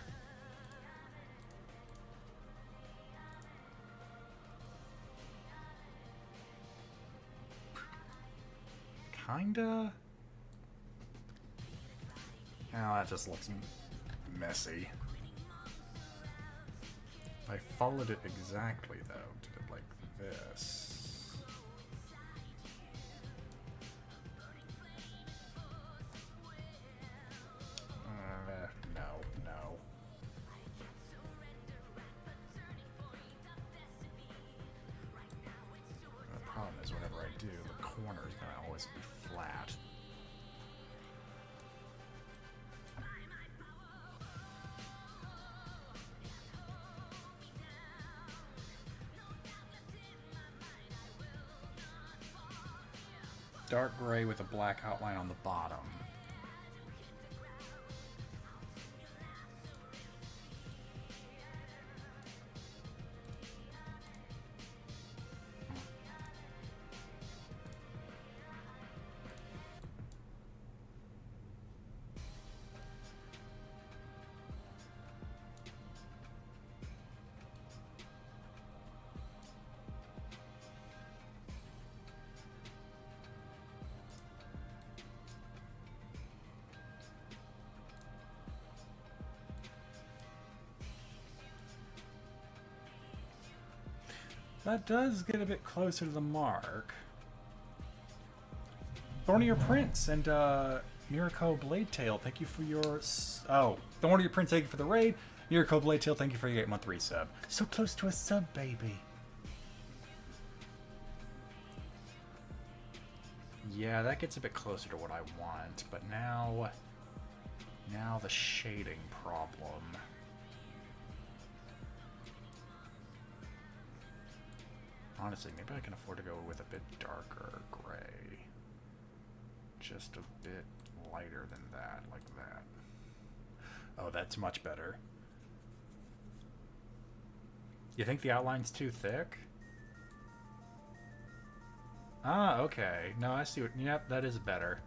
Kinda. Oh, that just looks messy. If I followed it exactly, though, did it like this. No. The problem is whenever I do, the corner is going to always be flat. Dark gray with a black outline on the bottom. That does get a bit closer to the mark. Thornier Prince and Mirako Bladetail, thank you for your... Oh, Thornier Prince, thank you for the raid. Mirako Bladetail, thank you for your 8-month resub. So close to a sub, baby. Yeah, that gets a bit closer to what I want, but now the shading problem. Honestly, maybe I can afford to go with a bit darker gray. Just a bit lighter than that, like that. Oh, that's much better. You think the outline's too thick? Ah, okay. No, I see what... Yep, that is better.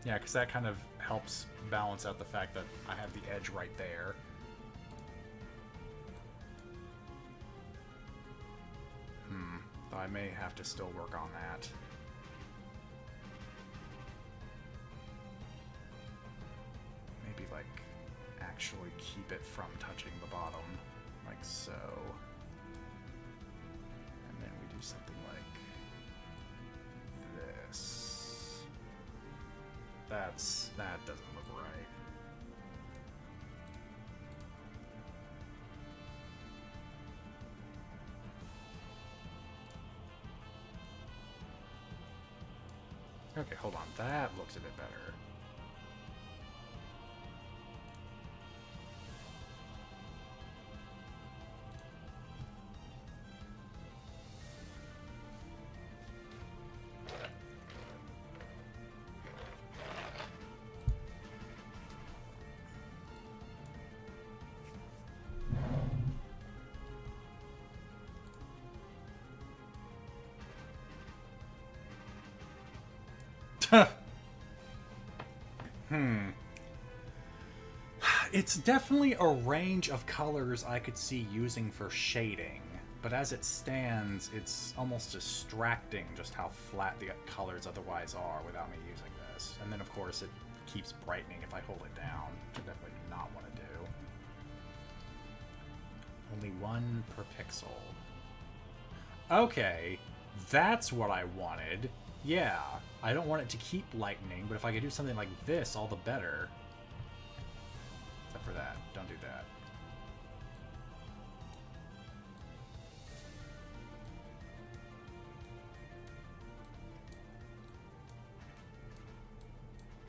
Yeah, because that kind of helps balance out the fact that I have the edge right there. Though I may have to still work on that. Maybe, like, actually keep it from touching the bottom, like so. And then we do something like this. That doesn't look right. Okay, hold on. That looks a bit better. It's definitely a range of colors I could see using for shading, but as it stands, it's almost distracting just how flat the colors otherwise are without me using this. And then, of course, it keeps brightening if I hold it down, which I definitely do not want to do. Only one per pixel. Okay, that's what I wanted. Yeah, I don't want it to keep lightening, but if I could do something like this, all the better. for that. Don't do that.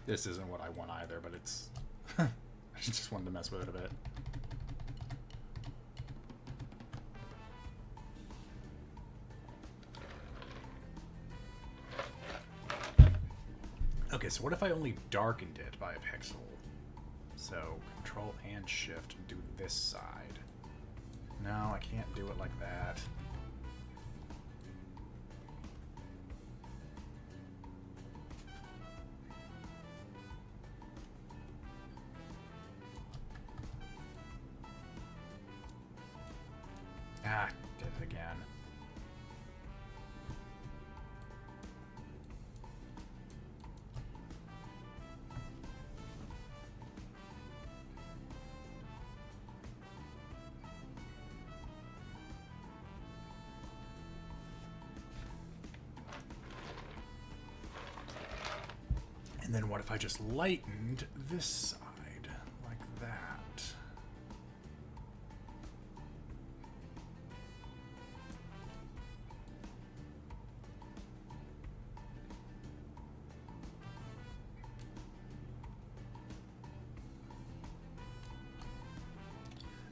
This isn't what I want either, but it's... I just wanted to mess with it a bit. Okay, so what if I only darkened it by a pixel? So, Control and Shift and do this side. No, I can't do it like that. Ah, did it again. And then what if I just lightened this side like that?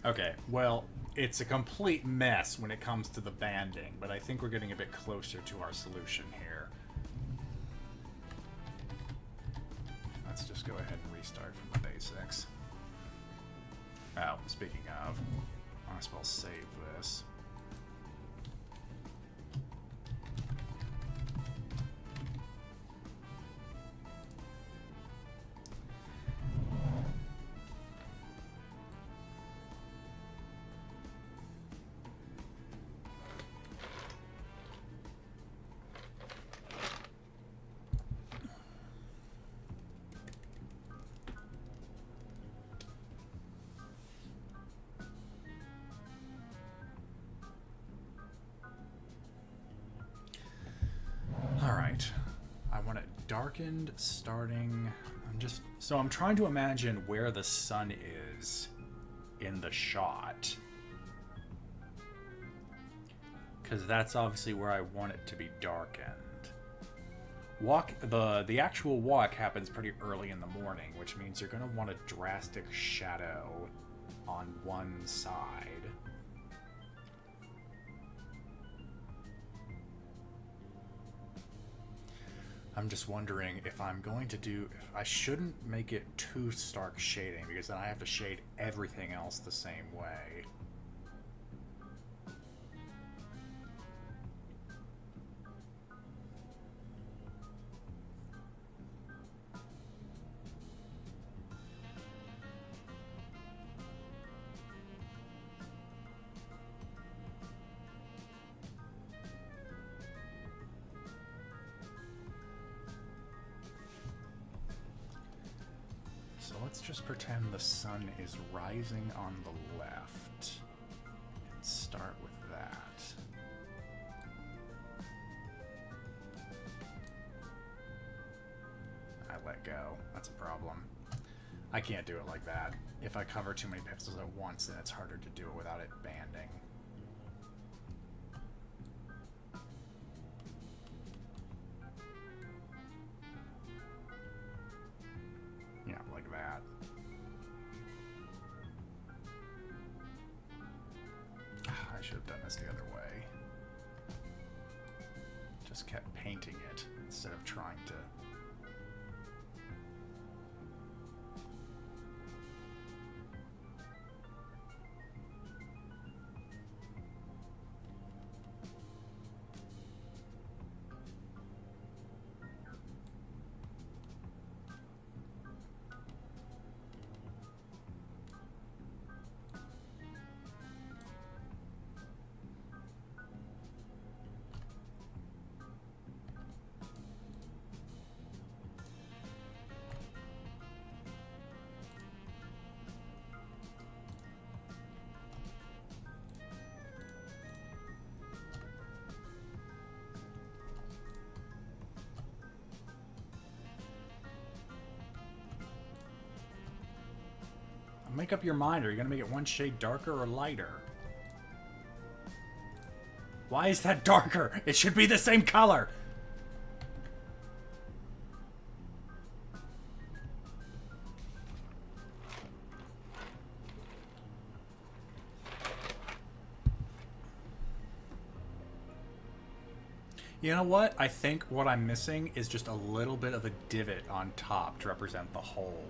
Okay, well, it's a complete mess when it comes to the banding, but I think we're getting a bit closer to our solution here. Let's just go ahead and restart from the basics. Oh, speaking of, I might as well save this. I want it darkened starting... I'm trying to imagine where the sun is in the shot. Because that's obviously where I want it to be darkened. The actual walk happens pretty early in the morning, which means you're going to want a drastic shadow on one side. I'm just wondering if I'm going to do... If I shouldn't make it too stark shading, because then I have to shade everything else the same way. So let's just pretend the sun is rising on the left and start with that. I let go. That's a problem. I can't do it like that. If I cover too many pixels at once, then it's harder to do it without it banding. Yeah, like that. I should have done this the other way. Just kept painting it instead of trying to... Make up your mind. Are you going to make it one shade darker or lighter? Why is that darker? It should be the same color. You know what? I think what I'm missing is just a little bit of a divot on top to represent the hole.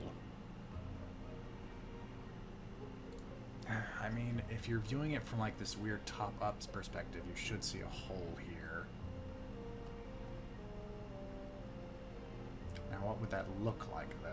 I mean, if you're viewing it from like this weird top-ups perspective, you should see a hole here. Now, what would that look like, though?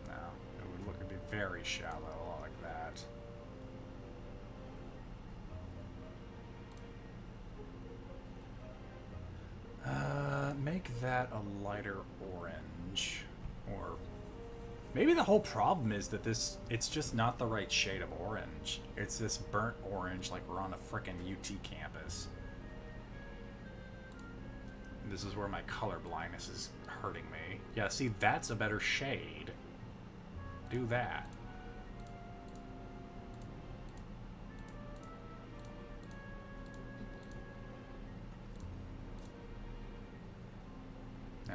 No, it would look to be very shallow like that. Make that a lighter orange. Or maybe the whole problem is that it's just not the right shade of orange. It's this burnt orange like we're on a frickin' UT campus. This is where my color blindness is hurting me. Yeah, see, that's a better shade. Do that.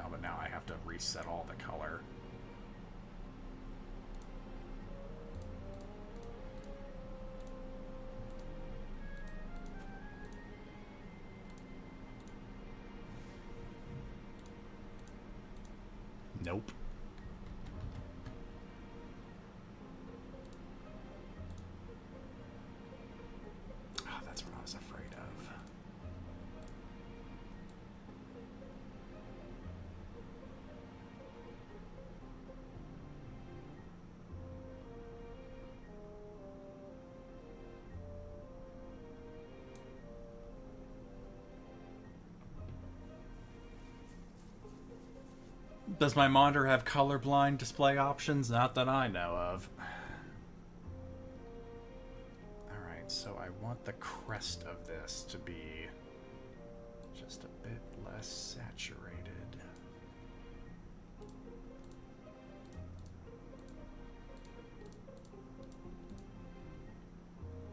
But now I have to reset all the color. Nope. Oh, that's what I was afraid of. Does my monitor have colorblind display options? Not that I know of. Alright, so I want the crest of this to be just a bit less saturated.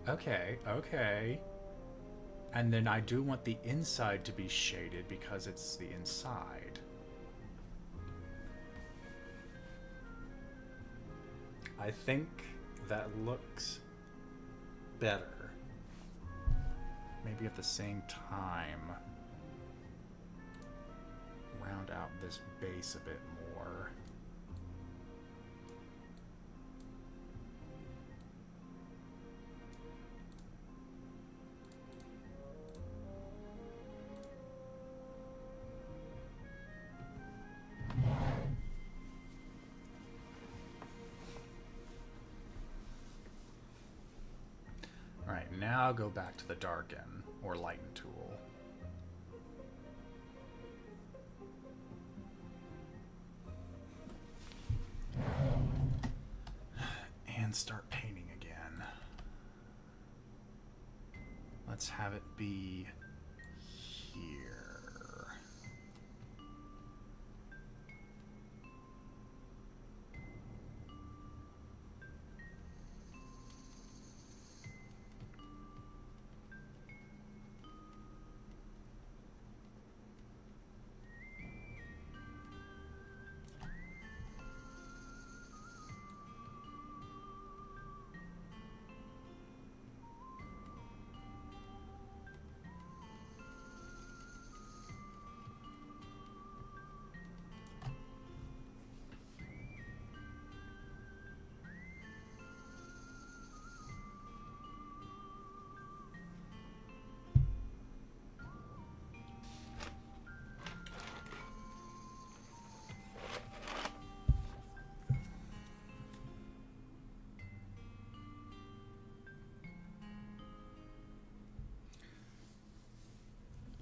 Okay, okay. And then I do want the inside to be shaded because it's the inside. I think that looks better. Maybe at the same time, round out this base a bit more. Alright, now go back to the darken, or lighten tool. And start painting again. Let's have it be here.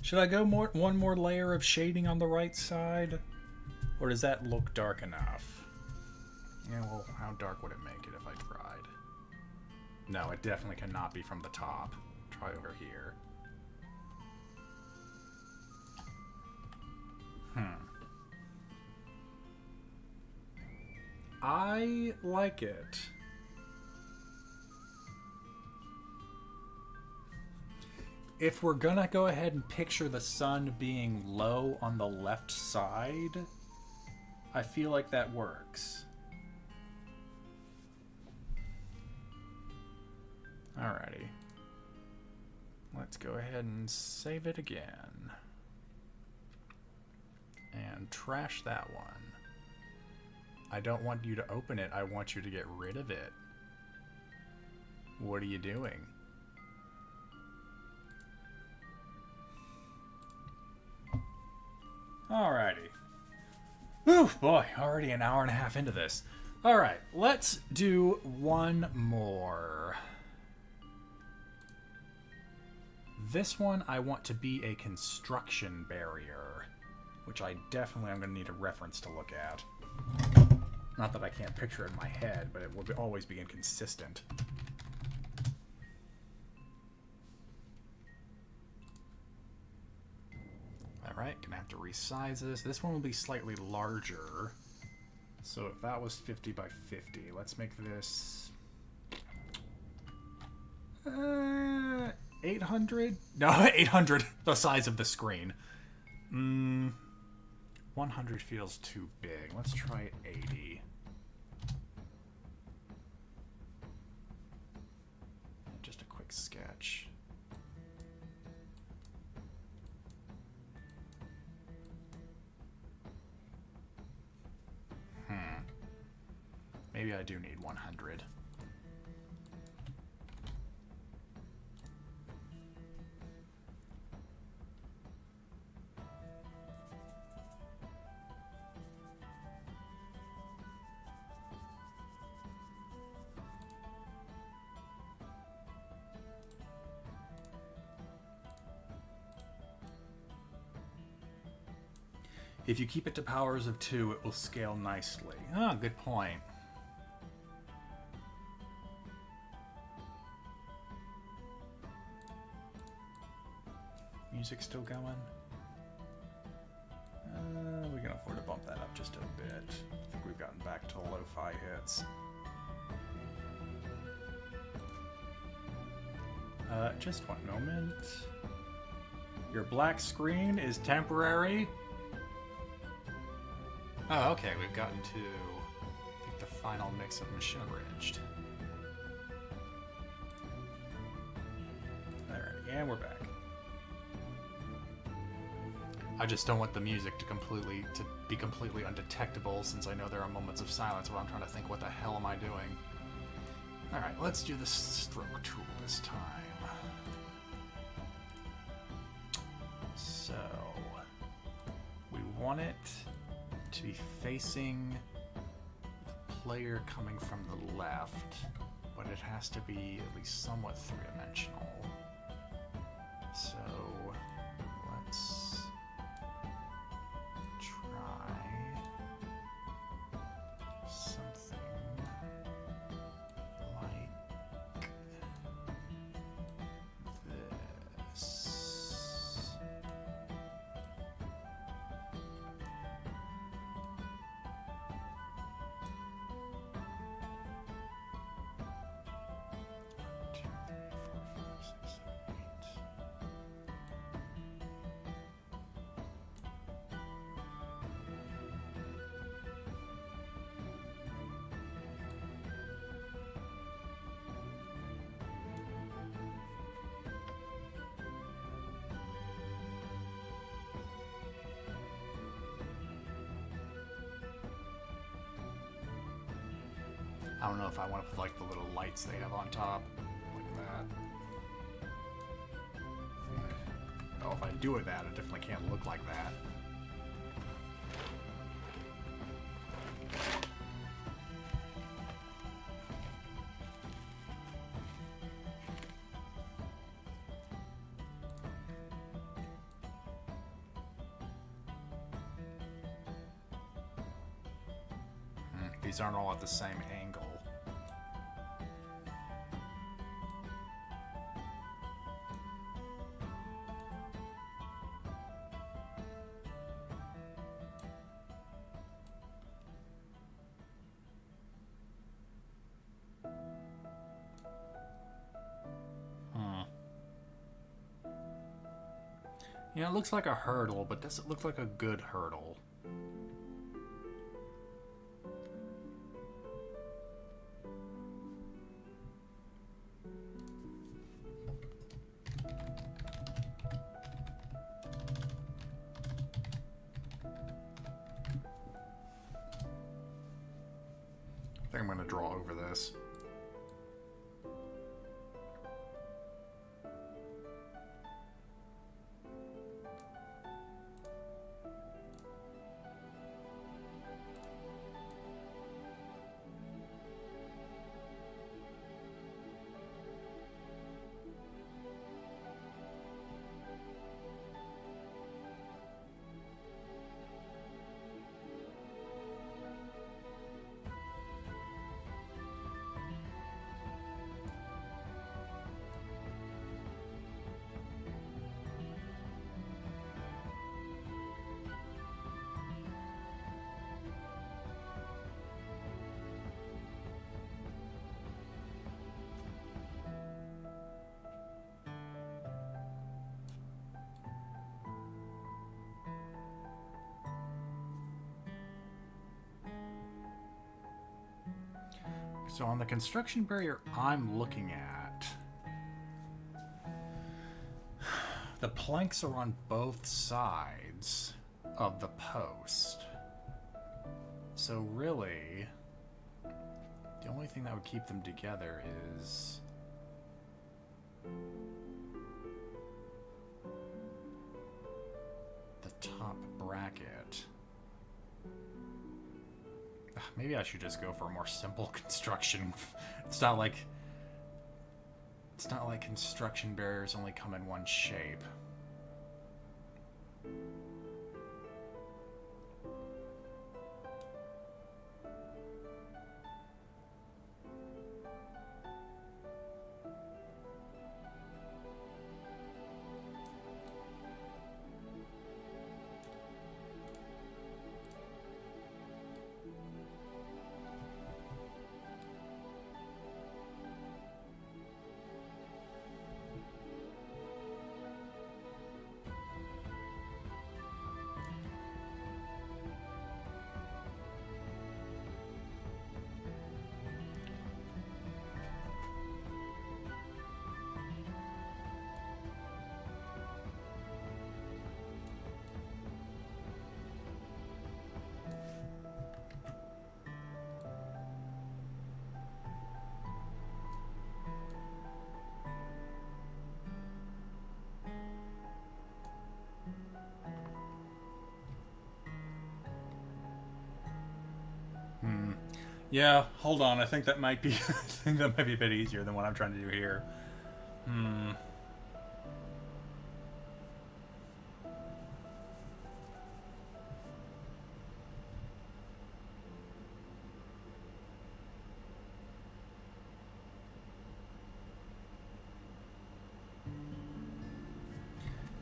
Should I go one more layer of shading on the right side? Or does that look dark enough? Yeah, well, how dark would it make it if I tried? No, it definitely cannot be from the top. Try over here. I like it. If we're gonna go ahead and picture the sun being low on the left side, I feel like that works. Alrighty. Let's go ahead and save it again. And trash that one. I don't want you to open it, I want you to get rid of it. What are you doing? Alrighty. Whew, boy, already an hour and a half into this. Alright, let's do one more. This one I want to be a construction barrier, which I definitely am going to need a reference to look at. Not that I can't picture it in my head, but it will always be inconsistent. Alright, gonna have to resize this. This one will be slightly larger. So if that was 50 by 50, let's make this 800? No, 800, the size of the screen. 100 feels too big. Let's try 80. Just a quick sketch. Maybe I do need 100. If you keep it to powers of 2, it will scale nicely. Ah, good point. Music still going? We can afford to bump that up just a bit. I think we've gotten back to lo-fi hits. Just one moment. Your black screen is temporary. Oh, okay, we've gotten to, I think, the final mix of Machine Abridged. Alright, and we're back. I just don't want the music to be completely undetectable, since I know there are moments of silence where I'm trying to think, what the hell am I doing? Alright, let's do the stroke tool this time. So, we want it to be facing the player coming from the left, but it has to be at least somewhat three-dimensional. So let's try something like this. I don't know if I want to put like the little lights they have on top, like that. Oh, if I do it that, it definitely can't look like that. These aren't all at the same angle. Yeah, it looks like a hurdle, but does it look like a good hurdle? I think I'm going to draw over this. So on the construction barrier I'm looking at, the planks are on both sides of the post. So really, the only thing that would keep them together is the top bracket. Maybe I should just go for a more simple construction. It's not like construction barriers only come in one shape. Yeah, hold on. I think that might be I think that might be a bit easier than what I'm trying to do here.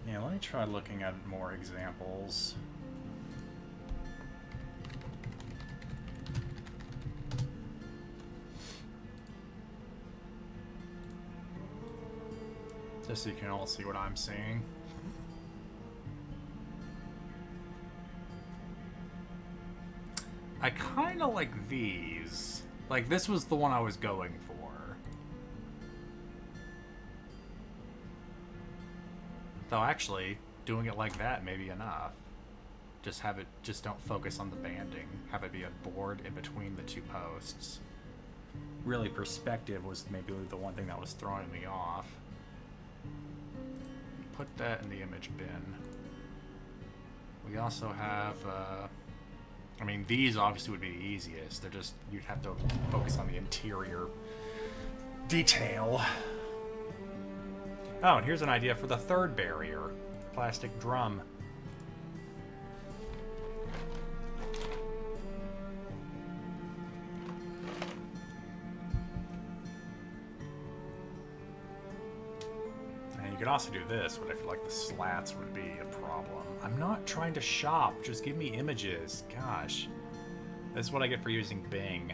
Yeah, let me try looking at more examples. Just so you can all see what I'm seeing. I kind of like these. Like, this was the one I was going for. Though actually, doing it like that may be enough. Just don't focus on the banding. Have it be a board in between the two posts. Really, perspective was maybe the one thing that was throwing me off. Put that in the image bin. We also have, I mean, these obviously would be the easiest. They're just, you'd have to focus on the interior detail. Oh, and here's an idea for the third barrier. Plastic drum. You could also do this, but I feel like the slats would be a problem. I'm not trying to shop, just give me images. Gosh. This is what I get for using Bing.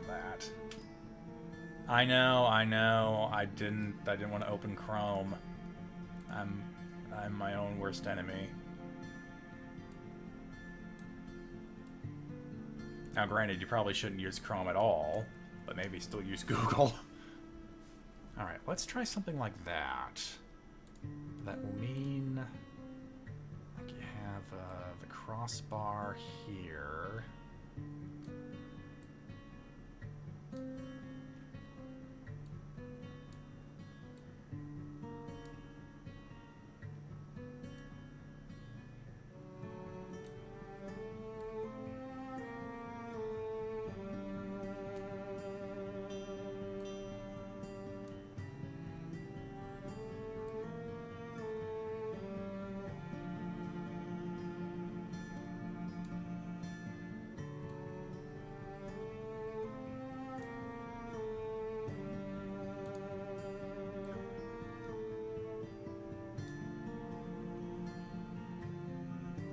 that. I know. I didn't want to open Chrome. I'm my own worst enemy. Now, granted, you probably shouldn't use Chrome at all, but maybe still use Google. Alright, let's try something like that. That will mean like you have the crossbar here.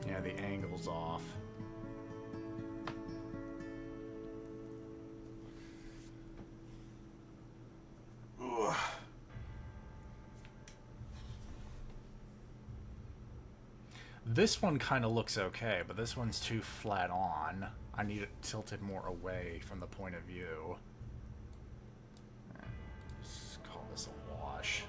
Yeah, the angle's off. Ugh. This one kind of looks okay, but this one's too flat on. I need it tilted more away from the point of view. Let's call this a wash.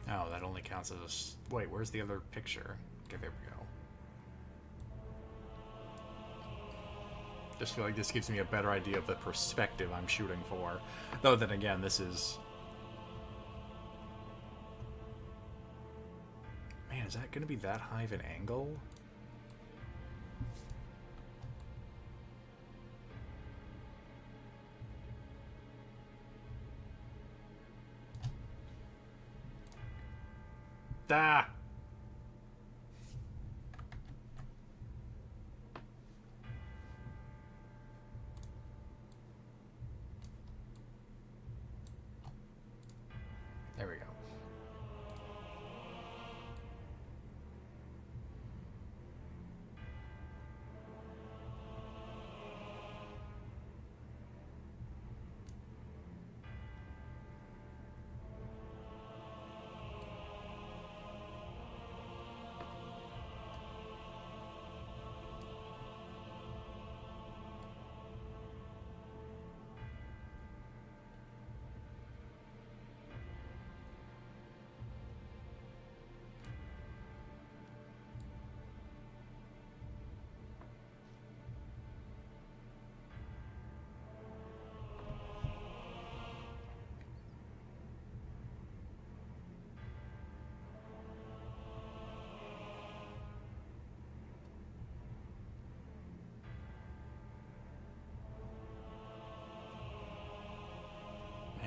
Oh, that only counts as a... Wait, where's the other picture? Okay, there we go. Just feel like this gives me a better idea of the perspective I'm shooting for. Though then again, this is... Man, is that going to be that high of an angle? Ah! There we go.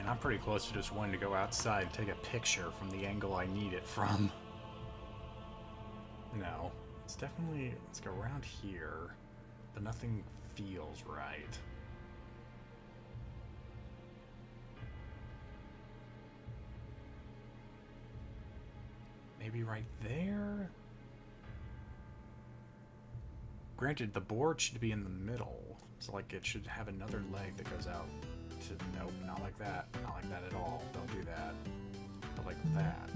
I'm pretty close to just wanting to go outside and take a picture from the angle I need it from. No. It's definitely... Let's go around here. But nothing feels right. Maybe right there? Granted, the board should be in the middle. So, like, it should have another leg that goes out to... Nope, not like that. Not like that at all. Don't do that. But like that.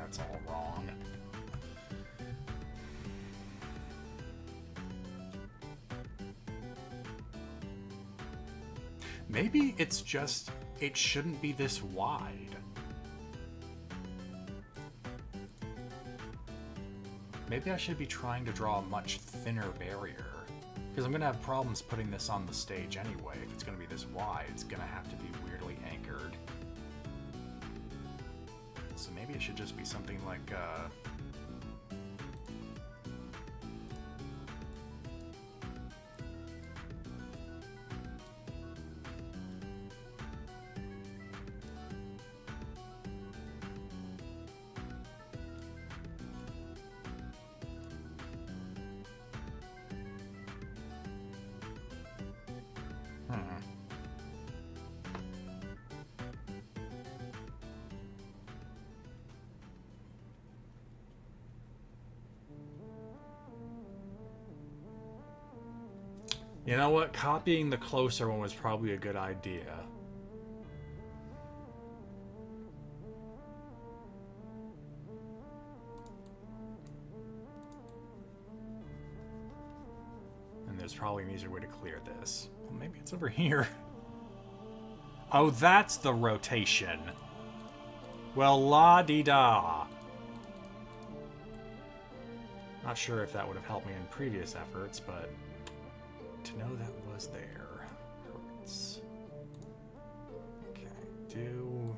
that's all wrong. Maybe it's just, it shouldn't be this wide. Maybe I should be trying to draw a much thinner barrier. Because I'm going to have problems putting this on the stage anyway. If it's going to be this wide, it's going to have to be weirdly anchored. So maybe it should just be something like, you know what? Copying the closer one was probably a good idea. And there's probably an easier way to clear this. Well, maybe it's over here. Oh, that's the rotation. Well, la-di-da. Not sure if that would have helped me in previous efforts, but to know that was there hurts. Okay, do...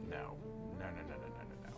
No. No, no, no, no, no, no, no.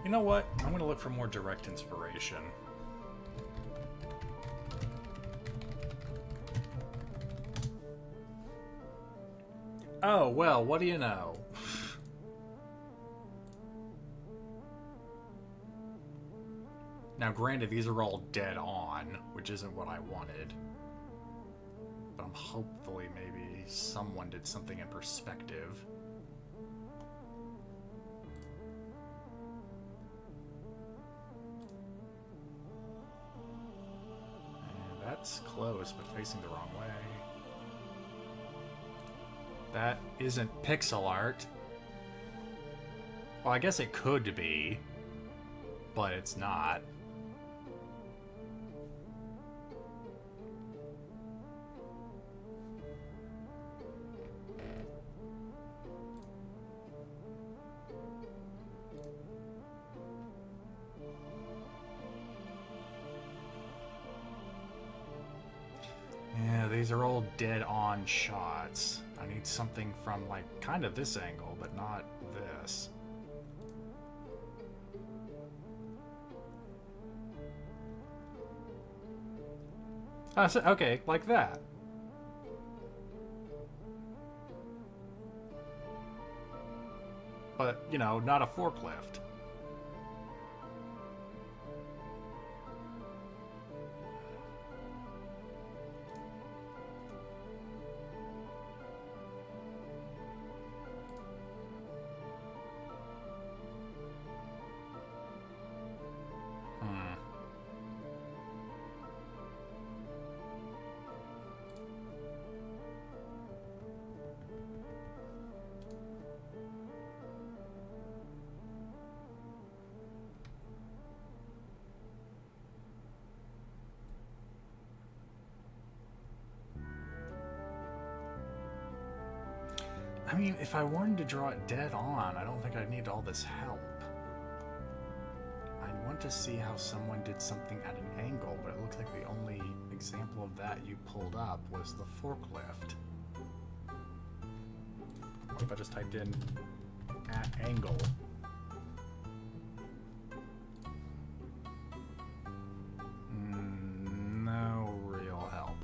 You know what? I'm going to look for more direct inspiration. Oh, well, what do you know? Now, granted, these are all dead on, which isn't what I wanted. But I'm hopefully maybe someone did something in perspective. That's close, but facing the wrong way. That isn't pixel art. Well, I guess it could be, but it's not. Yeah, these are all dead-on shots. I need something from, like, kind of this angle, but not this. So, okay, like that. But, you know, not a forklift. I mean, if I wanted to draw it dead on, I don't think I'd need all this help. I want to see how someone did something at an angle, but it looks like they only example of that you pulled up was the forklift. What if I just typed in at angle? No real help.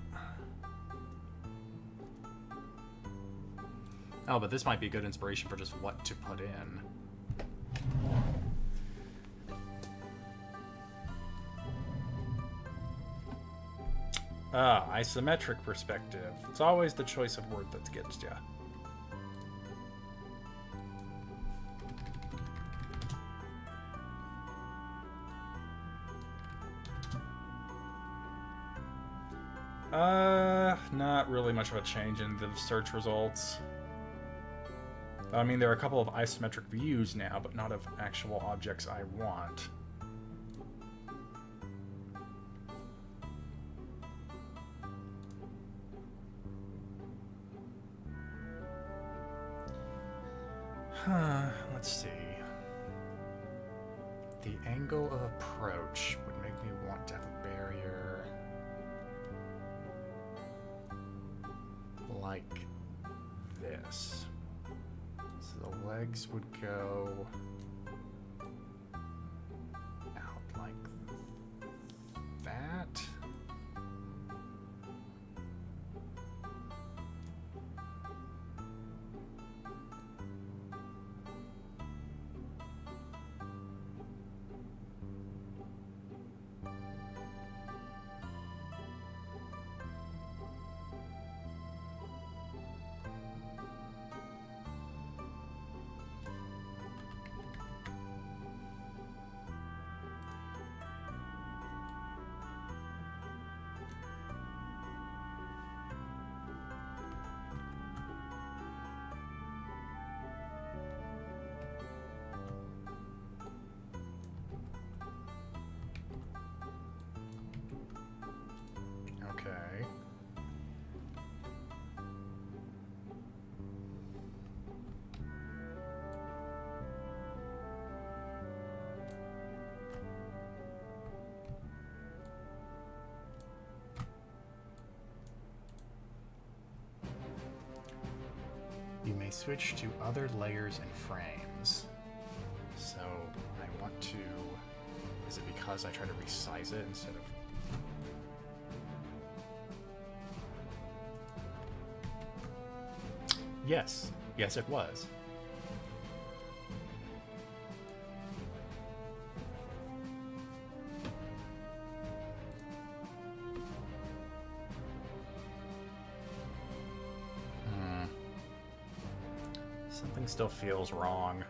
Oh, but this might be a good inspiration for just what to put in. Isometric perspective. It's always the choice of word that gets you. Not really much of a change in the search results. I mean, there are a couple of isometric views now, but not of actual objects I want. Let's see. The angle of approach would make me want to have a barrier like this. So the legs would go out like that. Okay. You may switch to other layers and frames. So I want to... Is it because I try to resize it instead of... Yes. Yes, it was. Something still feels wrong.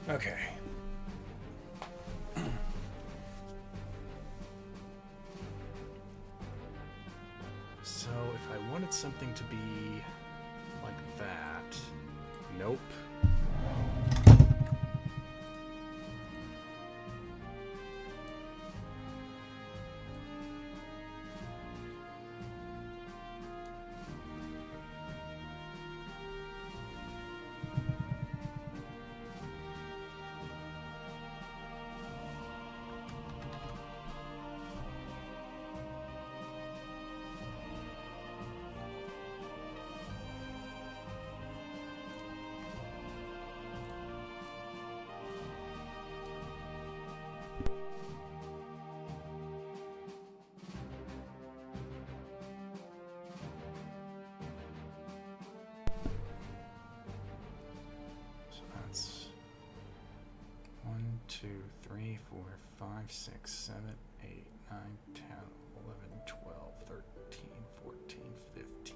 Okay. So if I wanted something to be like that, nope. 2, 3, 4, 5, 6, 7, 8, 9, 10, 11, 12, 13, 14, 15.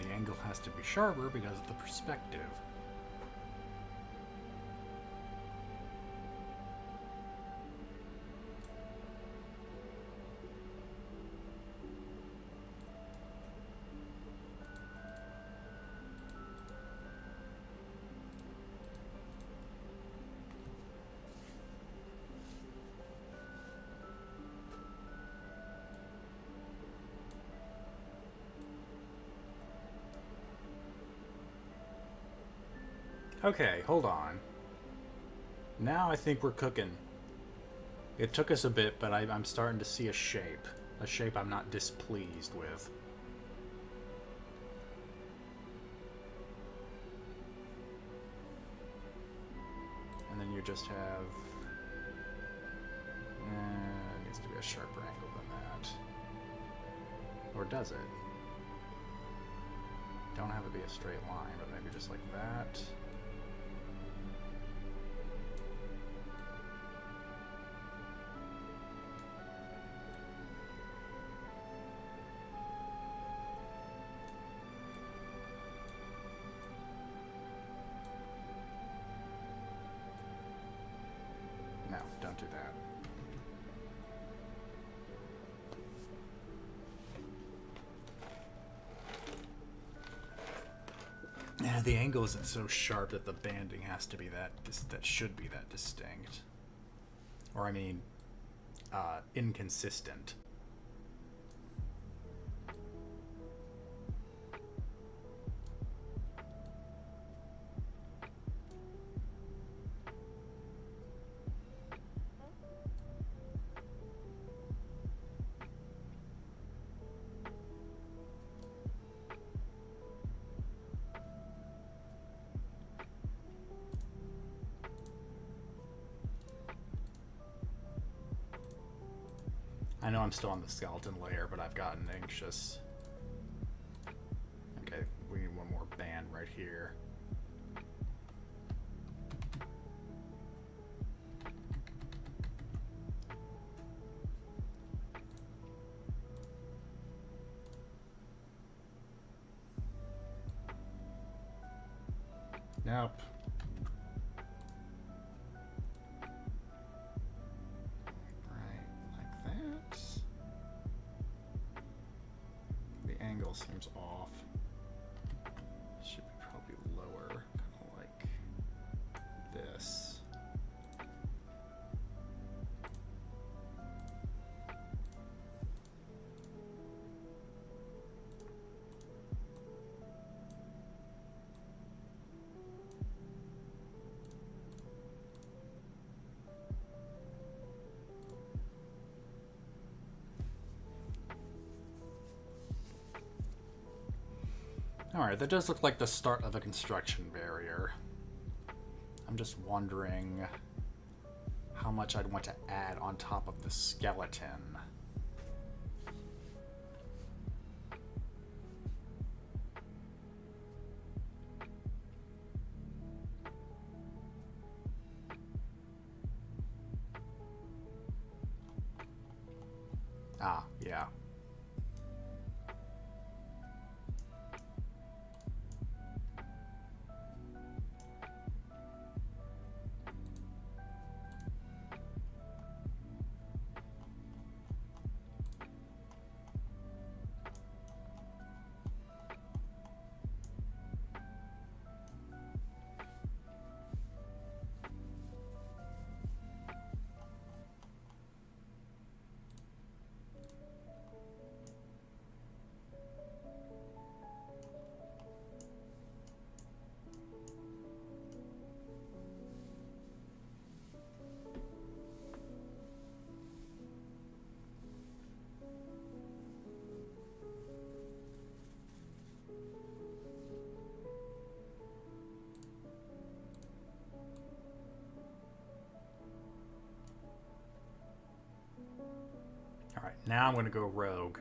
The angle has to be sharper because of the perspective. Okay, hold on. Now I think we're cooking. It took us a bit, but I'm starting to see a shape. A shape I'm not displeased with. And then you just have... it needs to be a sharper angle than that. Or does it? Don't have it be a straight line, but maybe just like that. No, don't do that. Yeah, the angle isn't so sharp that the banding has to be that should be that distinct. Or I mean, inconsistent. I know I'm still on the skeleton layer, but I've gotten anxious. Okay, we need one more band right here. Nope. Seems off. Should be probably lower, kind of like this. Alright, that does look like the start of a construction barrier. I'm just wondering how much I'd want to add on top of the skeleton. Ah, yeah. Alright, now I'm going to go rogue.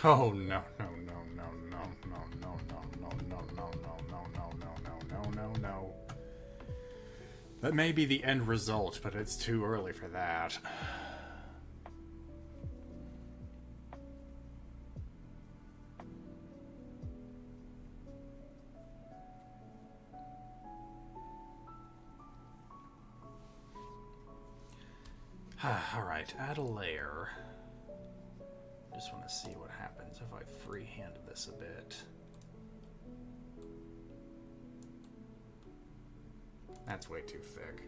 Oh, no, no, no, no, no, no, no, no, no, no, no, no, no, no, no, no, no, no. That may be the end result, but it's too early for that. Alright, add a layer. Just want to see what happens if I freehand this a bit. That's way too thick.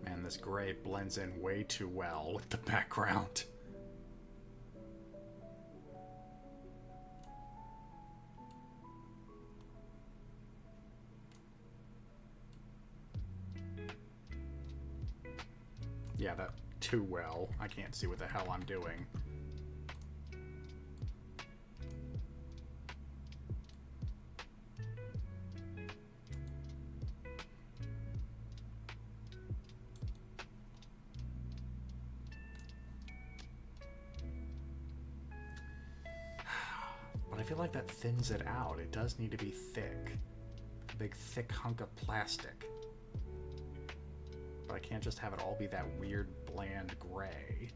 Man, this gray blends in way too well with the background. Yeah, that too well. I can't see what the hell I'm doing. But I feel like that thins it out. It does need to be thick. A big thick hunk of plastic. But I can't just have it all be that weird bland gray.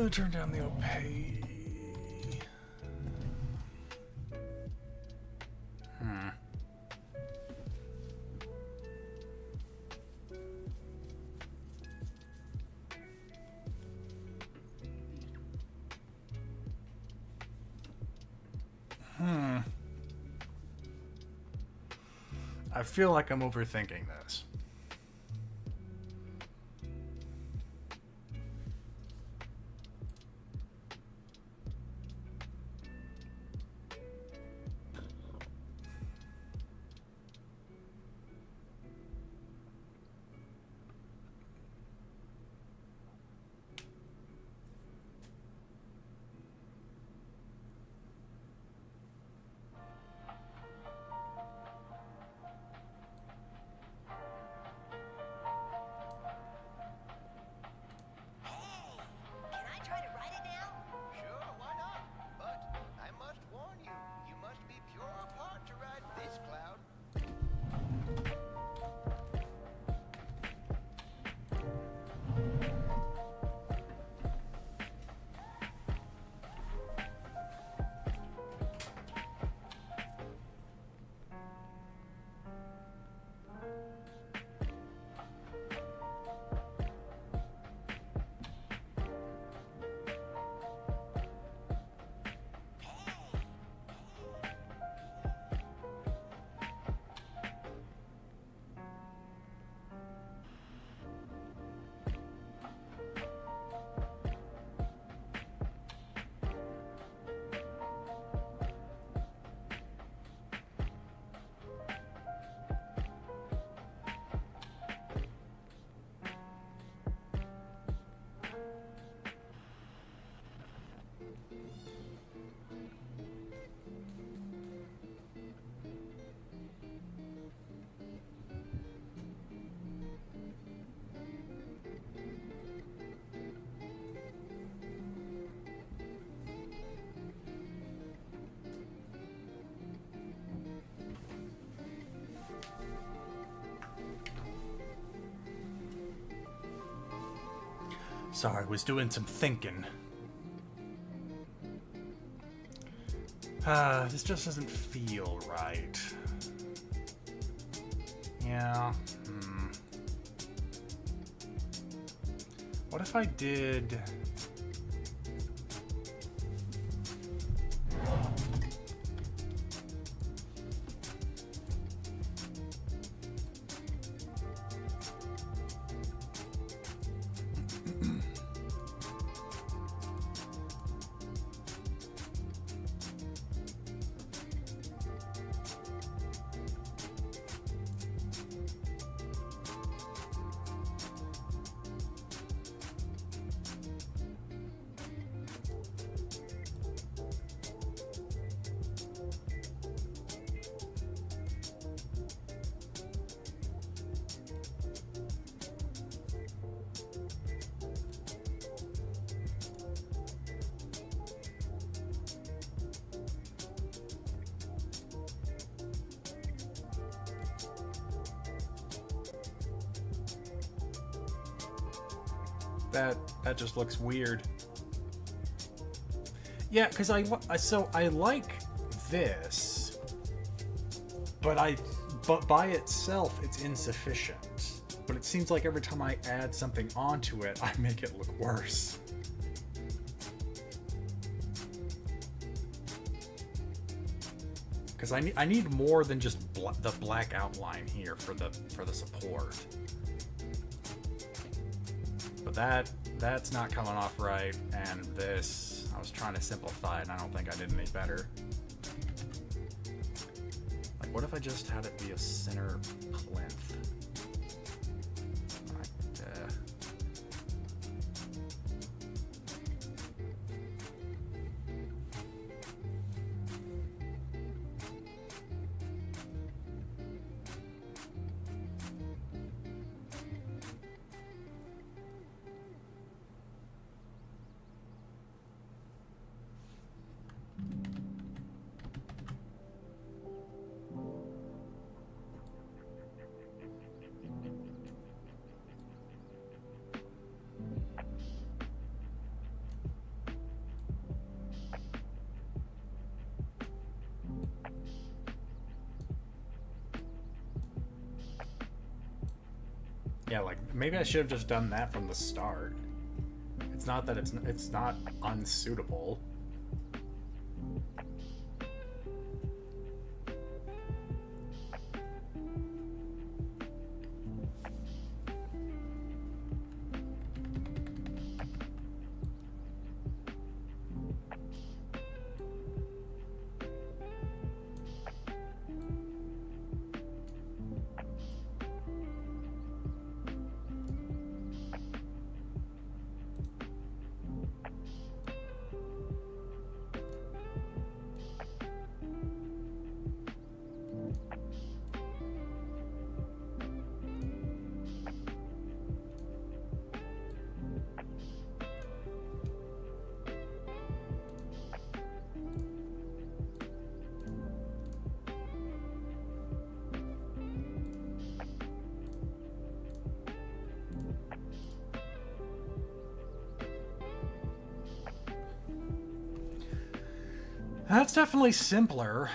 Turn down the opacity. I feel like I'm overthinking this. Sorry, was doing some thinking. This just doesn't feel right. Yeah. What if I did... That just looks weird. Yeah, because I like this, but by itself it's insufficient. But it seems like every time I add something onto it, I make it look worse. Because I need more than just the black outline here for the support. But that's not coming off right, and this, I was trying to simplify it, and I don't think I did any better. Like, what if I just had it be a center plinth? Yeah, like, maybe I should have just done that from the start. It's not that it's not unsuitable. That's definitely simpler.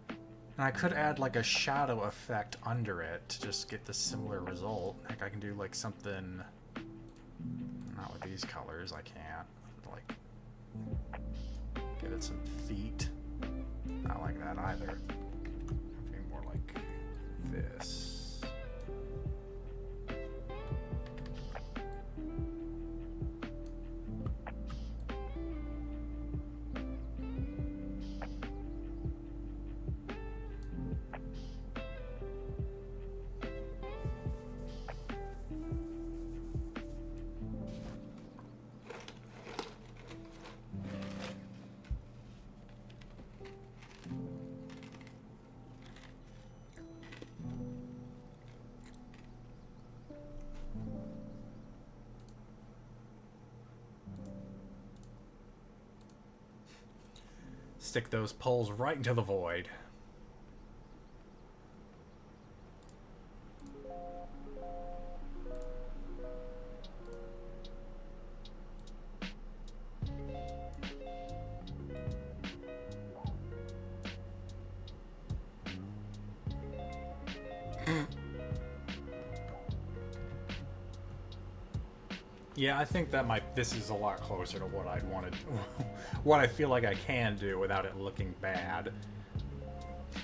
And I could add like a shadow effect under it to just get the similar result. Like I can do like something, not with these colors, I can't. Like, give it some feet. Not like that either. Maybe more like this. Stick those poles right into the void. Yeah, I think that this is a lot closer to what I'd want to what I feel like I can do without it looking bad.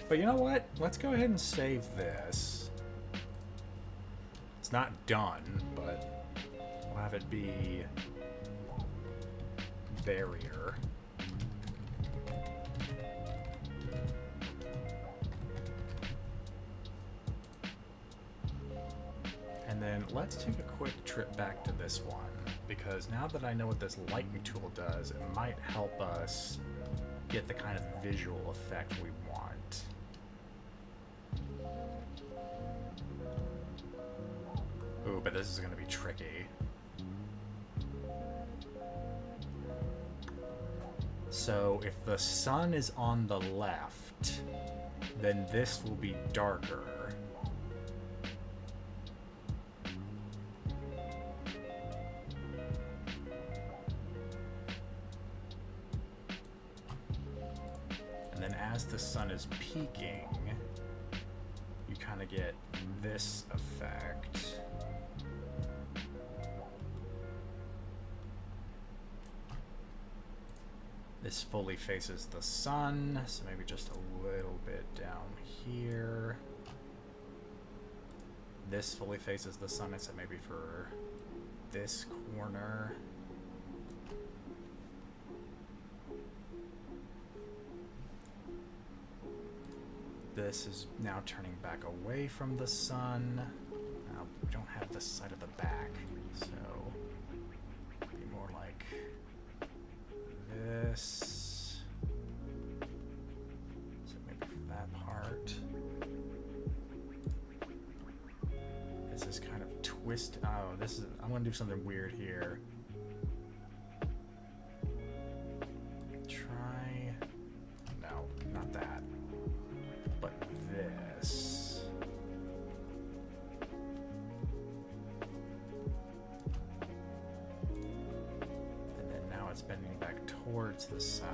But you know what? Let's go ahead and save this. It's not done, but we'll have it be barrier. And then let's take a quick trip back to this one, because now that I know what this lighting tool does, it might help us get the kind of visual effect we want. Ooh, but this is going to be tricky. So if the sun is on the left, then this will be darker. And then as the sun is peaking, you kind of get this effect. This fully faces the sun, so maybe just a little bit down here. This fully faces the sun, so maybe for this corner. This is now turning back away from the sun. Now, we don't have the side of the back, so be more like this. So maybe for that part. This is kind of twist. Oh, this is. I'm gonna do something weird here. Try. No, not that. But this. And then now it's bending back towards the sun.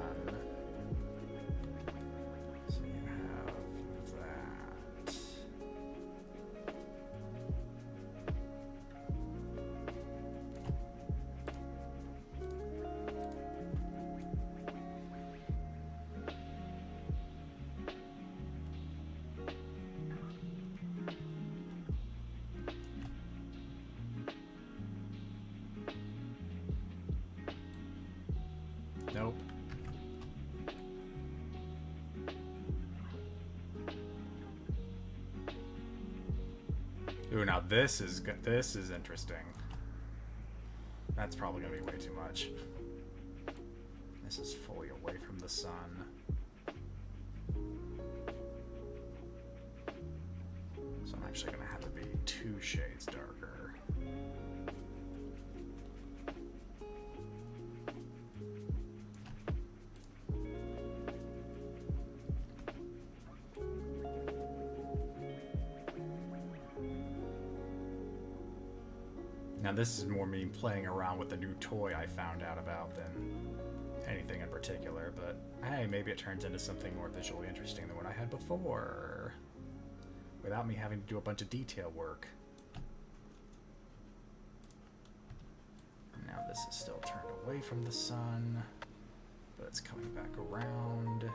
So you have that. Nope. Ooh, now this is good. This is interesting. That's probably gonna be way too much. This is fully away from the sun. So I'm actually gonna have to be 2 shades darker. Now this is more me playing around with the new toy I found out about than anything in particular, but hey, maybe it turns into something more visually interesting than what I had before, without me having to do a bunch of detail work. Now this is still turned away from the sun, but it's coming back around.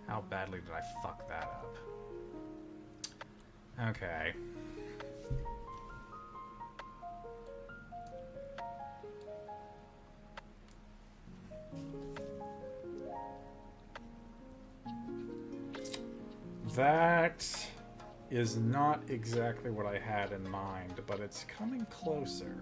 How badly did I fuck that up? Okay. That is not exactly what I had in mind, but it's coming closer.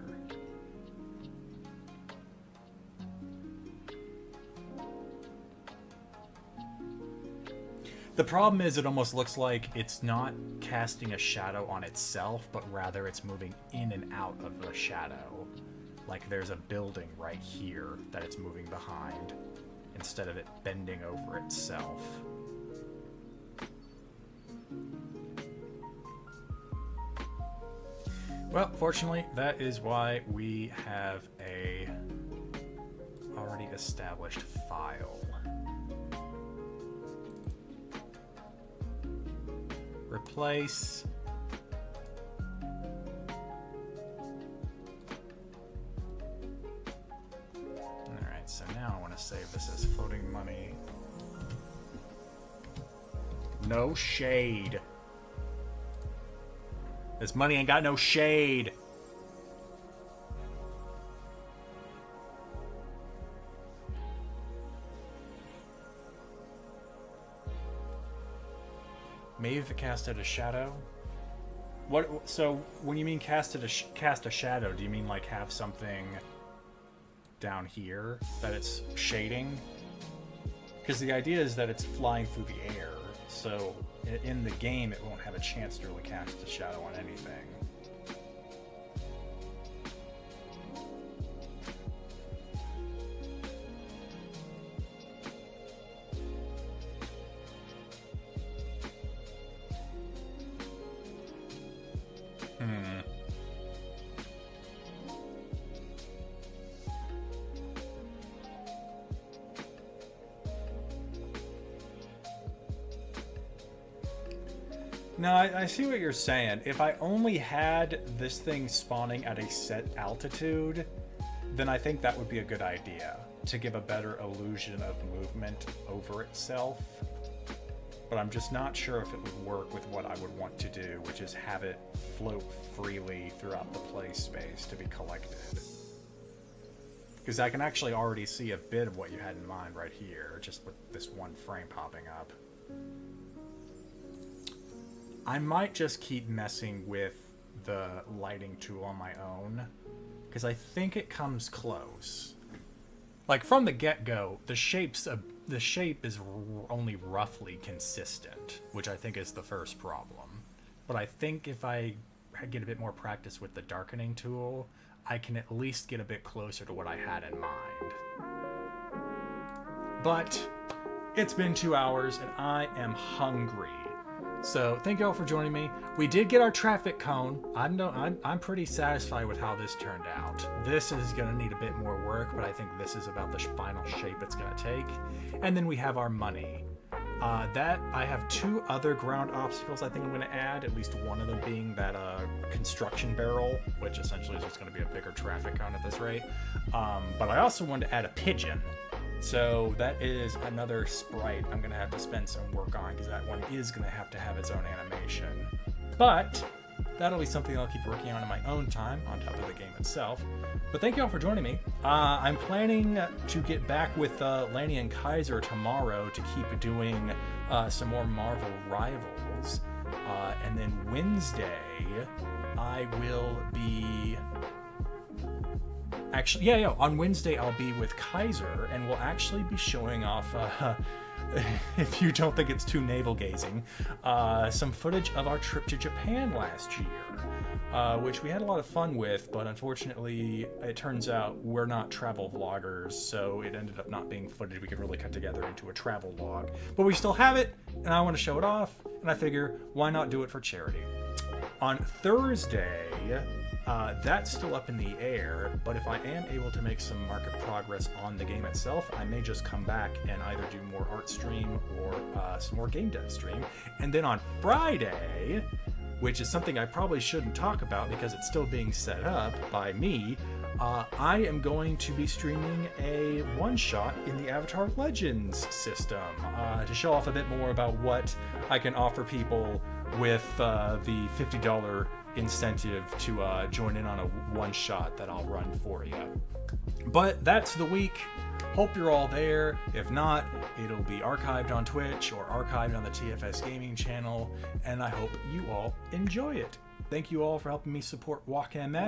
The problem is it almost looks like it's not casting a shadow on itself, but rather it's moving in and out of the shadow. Like there's a building right here that it's moving behind, instead of it bending over itself. Well, fortunately, that is why we have a already established file. Replace. Alright, so now I want to save this as floating money. No shade. This money ain't got no shade. Maybe if it casted a shadow. What? So when you mean cast a shadow, do you mean like have something down here that it's shading? Because the idea is that it's flying through the air, so in the game it won't have a chance to really cast a shadow on anything. No, I see what you're saying. If I only had this thing spawning at a set altitude, then I think that would be a good idea, to give a better illusion of movement over itself. But I'm just not sure if it would work with what I would want to do, which is have it float freely throughout the play space to be collected. Because I can actually already see a bit of what you had in mind right here, just with this one frame popping up. I might just keep messing with the lighting tool on my own, because I think it comes close. Like from the get-go, the shape is only roughly consistent, which I think is the first problem. But I think if I get a bit more practice with the darkening tool, I can at least get a bit closer to what I had in mind. But it's been 2 hours and I am hungry. So thank you all for joining me. We did get our traffic cone. I'm pretty satisfied with how this turned out. This is going to need a bit more work, but I think this is about the final shape it's going to take. And then we have our money. I have 2 other ground obstacles I think I'm going to add, at least one of them being that construction barrel, which essentially is just going to be a bigger traffic cone at this rate. But I also wanted to add a pigeon. So that is another sprite I'm going to have to spend some work on, because that one is going to have its own animation. But that'll be something I'll keep working on in my own time, on top of the game itself. But thank you all for joining me. I'm planning to get back with Lanny and Kaiser tomorrow to keep doing some more Marvel Rivals. And then Wednesday, I will be... Actually, yeah, on Wednesday I'll be with Kaiser, and we'll actually be showing off, if you don't think it's too navel-gazing, some footage of our trip to Japan last year, which we had a lot of fun with, but unfortunately it turns out we're not travel vloggers, so it ended up not being footage we could really cut together into a travel log. But we still have it, and I want to show it off, and I figure, why not do it for charity? On Thursday... that's still up in the air, but if I am able to make some market progress on the game itself, I may just come back and either do more art stream or some more game dev stream. And then on Friday, which is something I probably shouldn't talk about because it's still being set up by me, I am going to be streaming a one-shot in the Avatar Legends system to show off a bit more about what I can offer people with the $50 incentive to join in on a one-shot that I'll run for you. But that's the week. Hope you're all there. If not, it'll be archived on Twitch or archived on the TFS Gaming channel, and I hope you all enjoy it. Thank you all for helping me support Walk-MS.